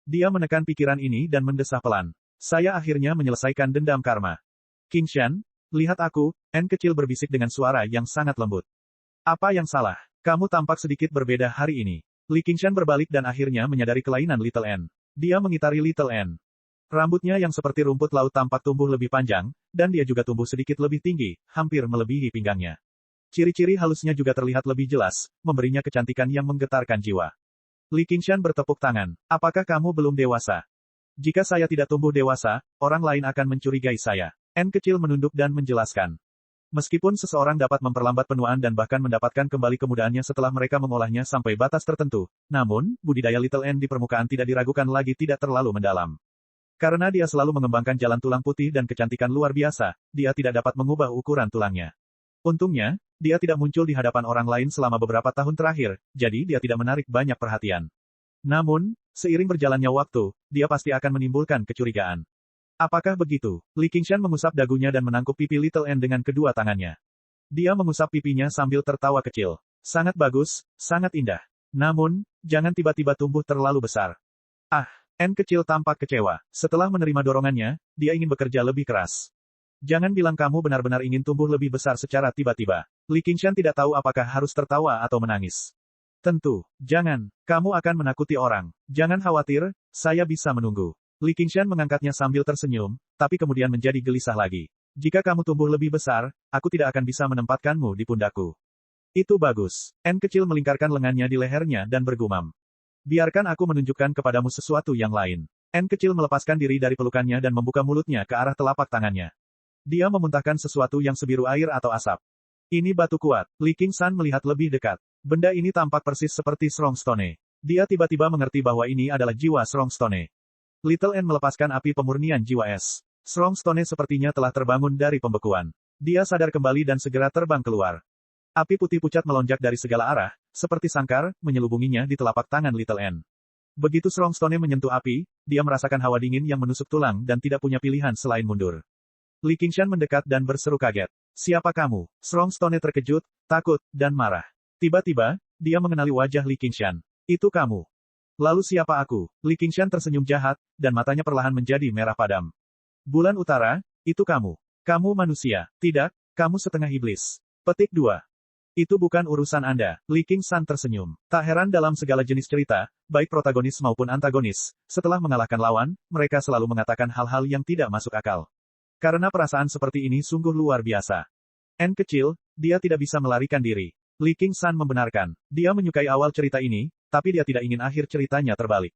[SPEAKER 1] Dia menekan pikiran ini dan mendesah pelan. Saya akhirnya menyelesaikan dendam karma. Qingshan, lihat aku, N kecil berbisik dengan suara yang sangat lembut. Apa yang salah? Kamu tampak sedikit berbeda hari ini. Li Qingshan berbalik dan akhirnya menyadari kelainan Little N. Dia mengitari Little N. Rambutnya yang seperti rumput laut tampak tumbuh lebih panjang, dan dia juga tumbuh sedikit lebih tinggi, hampir melebihi pinggangnya. Ciri-ciri halusnya juga terlihat lebih jelas, memberinya kecantikan yang menggetarkan jiwa. Li Qingshan bertepuk tangan. Apakah kamu belum dewasa? Jika saya tidak tumbuh dewasa, orang lain akan mencurigai saya. N kecil menunduk dan menjelaskan. Meskipun seseorang dapat memperlambat penuaan dan bahkan mendapatkan kembali kemudahannya setelah mereka mengolahnya sampai batas tertentu, namun, budidaya Little N di permukaan tidak diragukan lagi tidak terlalu mendalam. Karena dia selalu mengembangkan jalan tulang putih dan kecantikan luar biasa, dia tidak dapat mengubah ukuran tulangnya. Untungnya, dia tidak muncul di hadapan orang lain selama beberapa tahun terakhir, jadi dia tidak menarik banyak perhatian. Namun, seiring berjalannya waktu, dia pasti akan menimbulkan kecurigaan. Apakah begitu? Li Qingshan mengusap dagunya dan menangkup pipi Little N dengan kedua tangannya. Dia mengusap pipinya sambil tertawa kecil. Sangat bagus, sangat indah. Namun, jangan tiba-tiba tumbuh terlalu besar. Ah, N kecil tampak kecewa. Setelah menerima dorongannya, dia ingin bekerja lebih keras. Jangan bilang kamu benar-benar ingin tumbuh lebih besar secara tiba-tiba. Li Qingshan tidak tahu apakah harus tertawa atau menangis. Tentu, jangan. Kamu akan menakuti orang. Jangan khawatir, saya bisa menunggu. Li Qingshan mengangkatnya sambil tersenyum, tapi kemudian menjadi gelisah lagi. Jika kamu tumbuh lebih besar, aku tidak akan bisa menempatkanmu di pundakku. Itu bagus. N kecil melingkarkan lengannya di lehernya dan bergumam. Biarkan aku menunjukkan kepadamu sesuatu yang lain. N kecil melepaskan diri dari pelukannya dan membuka mulutnya ke arah telapak tangannya. Dia memuntahkan sesuatu yang sebiru air atau asap. Ini batu kuat. Li Qingshan melihat lebih dekat. Benda ini tampak persis seperti Strongstone. Dia tiba-tiba mengerti bahwa ini adalah jiwa Strongstone. Little N melepaskan api pemurnian jiwa es. Strongstone sepertinya telah terbangun dari pembekuan. Dia sadar kembali dan segera terbang keluar. Api putih pucat melonjak dari segala arah, seperti sangkar, menyelubunginya di telapak tangan Little N. Begitu Strongstone menyentuh api, dia merasakan hawa dingin yang menusuk tulang dan tidak punya pilihan selain mundur. Li Qingshan mendekat dan berseru kaget. Siapa kamu? Strongstone terkejut, takut, dan marah. Tiba-tiba, dia mengenali wajah Li Qingshan. Itu kamu. Lalu siapa aku? Li Qingshan tersenyum jahat, dan matanya perlahan menjadi merah padam. Bulan Utara, itu kamu. Kamu manusia. Tidak, kamu setengah iblis. Petik 2. Itu bukan urusan Anda. Li Qingshan tersenyum. Tak heran dalam segala jenis cerita, baik protagonis maupun antagonis, setelah mengalahkan lawan, mereka selalu mengatakan hal-hal yang tidak masuk akal. Karena perasaan seperti ini sungguh luar biasa. N kecil, dia tidak bisa melarikan diri. Li Qingshan membenarkan. Dia menyukai awal cerita ini, tapi dia tidak ingin akhir ceritanya terbalik.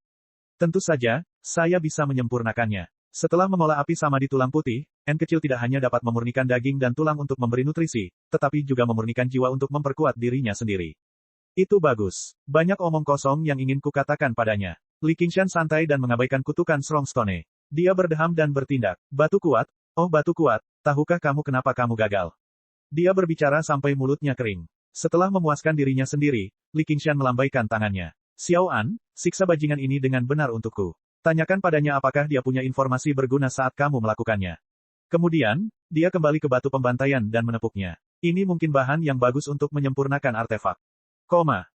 [SPEAKER 1] Tentu saja, saya bisa menyempurnakannya. Setelah mengolah api sama di tulang putih, N kecil tidak hanya dapat memurnikan daging dan tulang untuk memberi nutrisi, tetapi juga memurnikan jiwa untuk memperkuat dirinya sendiri. Itu bagus. Banyak omong kosong yang ingin kukatakan padanya. Li Qingshan santai dan mengabaikan kutukan Strongstone. Dia berdeham dan bertindak. Batu kuat, oh batu kuat, tahukah kamu kenapa kamu gagal? Dia berbicara sampai mulutnya kering. Setelah memuaskan dirinya sendiri, Li Qingshan melambaikan tangannya. Xiao An, siksa bajingan ini dengan benar untukku. Tanyakan padanya apakah dia punya informasi berguna saat kamu melakukannya. Kemudian, dia kembali ke batu pembantaian dan menepuknya. Ini mungkin bahan yang bagus untuk menyempurnakan artefak.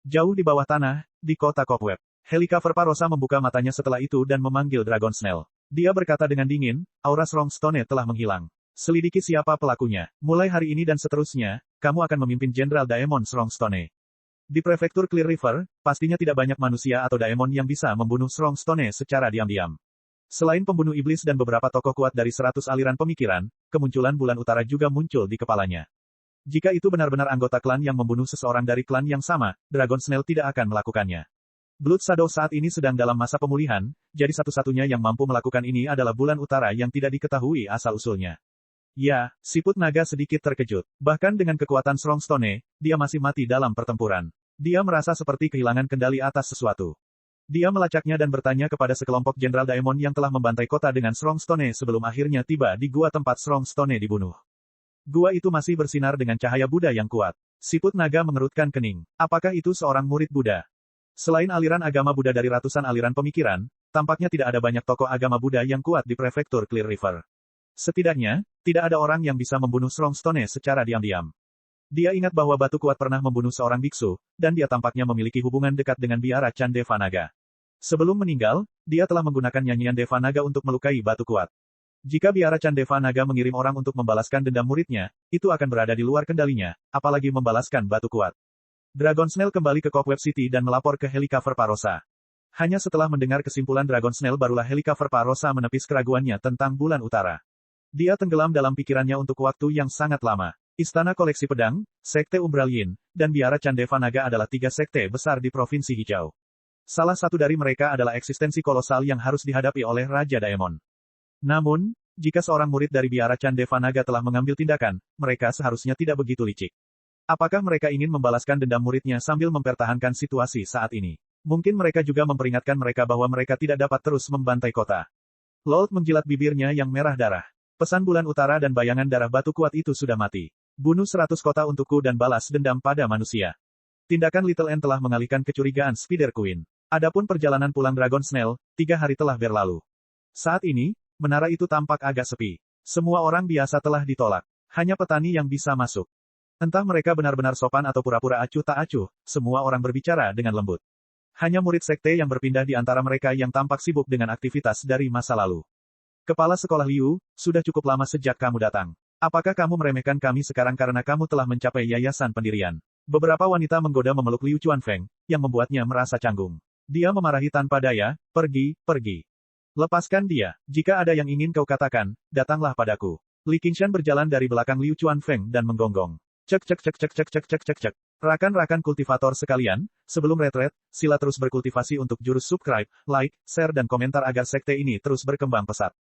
[SPEAKER 1] Jauh di bawah tanah, di kota Cobweb. Helicopter Parosa membuka matanya setelah itu dan memanggil Dragon Snail. Dia berkata dengan dingin, aura Strongstone telah menghilang. Selidiki siapa pelakunya. Mulai hari ini dan seterusnya, kamu akan memimpin Jenderal Daemon Strongstone. Di prefektur Clear River, pastinya tidak banyak manusia atau daemon yang bisa membunuh Strongstone secara diam-diam. Selain pembunuh iblis dan beberapa tokoh kuat dari 100 aliran pemikiran, kemunculan Bulan Utara juga muncul di kepalanya. Jika itu benar-benar anggota klan yang membunuh seseorang dari klan yang sama, Dragon Snail tidak akan melakukannya. Blood Shadow saat ini sedang dalam masa pemulihan, jadi satu-satunya yang mampu melakukan ini adalah Bulan Utara yang tidak diketahui asal-usulnya. Ya, siput naga sedikit terkejut. Bahkan dengan kekuatan Strongstone, dia masih mati dalam pertempuran. Dia merasa seperti kehilangan kendali atas sesuatu. Dia melacaknya dan bertanya kepada sekelompok Jenderal Daemon yang telah membantai kota dengan Strongstone sebelum akhirnya tiba di gua tempat Strongstone dibunuh. Gua itu masih bersinar dengan cahaya Buddha yang kuat. Siput naga mengerutkan kening. Apakah itu seorang murid Buddha? Selain aliran agama Buddha dari ratusan aliran pemikiran, tampaknya tidak ada banyak tokoh agama Buddha yang kuat di prefektur Clear River. Setidaknya, tidak ada orang yang bisa membunuh Strongstone secara diam-diam. Dia ingat bahwa batu kuat pernah membunuh seorang biksu, dan dia tampaknya memiliki hubungan dekat dengan biara Chan Devanaga. Sebelum meninggal, dia telah menggunakan nyanyian Devanaga untuk melukai batu kuat. Jika biara Chan Devanaga mengirim orang untuk membalaskan dendam muridnya, itu akan berada di luar kendalinya, apalagi membalaskan batu kuat. Dragon Snail kembali ke Cobweb City dan melapor ke Helicopter Parosa. Hanya setelah mendengar kesimpulan Dragon Snail barulah Helicopter Parosa menepis keraguannya tentang Bulan Utara. Dia tenggelam dalam pikirannya untuk waktu yang sangat lama. Istana Koleksi Pedang, Sekte Umbral Yin, dan Biara Chan Devanaga adalah 3 sekte besar di Provinsi Hijau. Salah satu dari mereka adalah eksistensi kolosal yang harus dihadapi oleh Raja Daemon. Namun, jika seorang murid dari Biara Chan Devanaga telah mengambil tindakan, mereka seharusnya tidak begitu licik. Apakah mereka ingin membalaskan dendam muridnya sambil mempertahankan situasi saat ini? Mungkin mereka juga memperingatkan mereka bahwa mereka tidak dapat terus membantai kota. Lord menjilat bibirnya yang merah darah. Pesan Bulan Utara dan bayangan darah batu kuat itu sudah mati. Bunuh 100 kota untukku dan balas dendam pada manusia. Tindakan Little N telah mengalihkan kecurigaan Spider Queen. Adapun perjalanan pulang Dragon Snail, 3 hari telah berlalu. Saat ini, menara itu tampak agak sepi. Semua orang biasa telah ditolak. Hanya petani yang bisa masuk. Entah mereka benar-benar sopan atau pura-pura acuh tak acuh, semua orang berbicara dengan lembut. Hanya murid sekte yang berpindah di antara mereka yang tampak sibuk dengan aktivitas dari masa lalu. Kepala sekolah Liu, sudah cukup lama sejak kamu datang. Apakah kamu meremehkan kami sekarang karena kamu telah mencapai yayasan pendirian? Beberapa wanita menggoda memeluk Liu Chuanfeng, yang membuatnya merasa canggung. Dia memarahi tanpa daya, pergi, pergi. Lepaskan dia. Jika ada yang ingin kau katakan, datanglah padaku. Li Qingshan berjalan dari belakang Liu Chuanfeng dan menggonggong. Cek cek cek cek cek cek cek cek cek. Rakan-rakan kultivator sekalian, sebelum retret, sila terus berkultivasi untuk jurus subscribe, like, share dan komentar agar sekte ini terus berkembang pesat.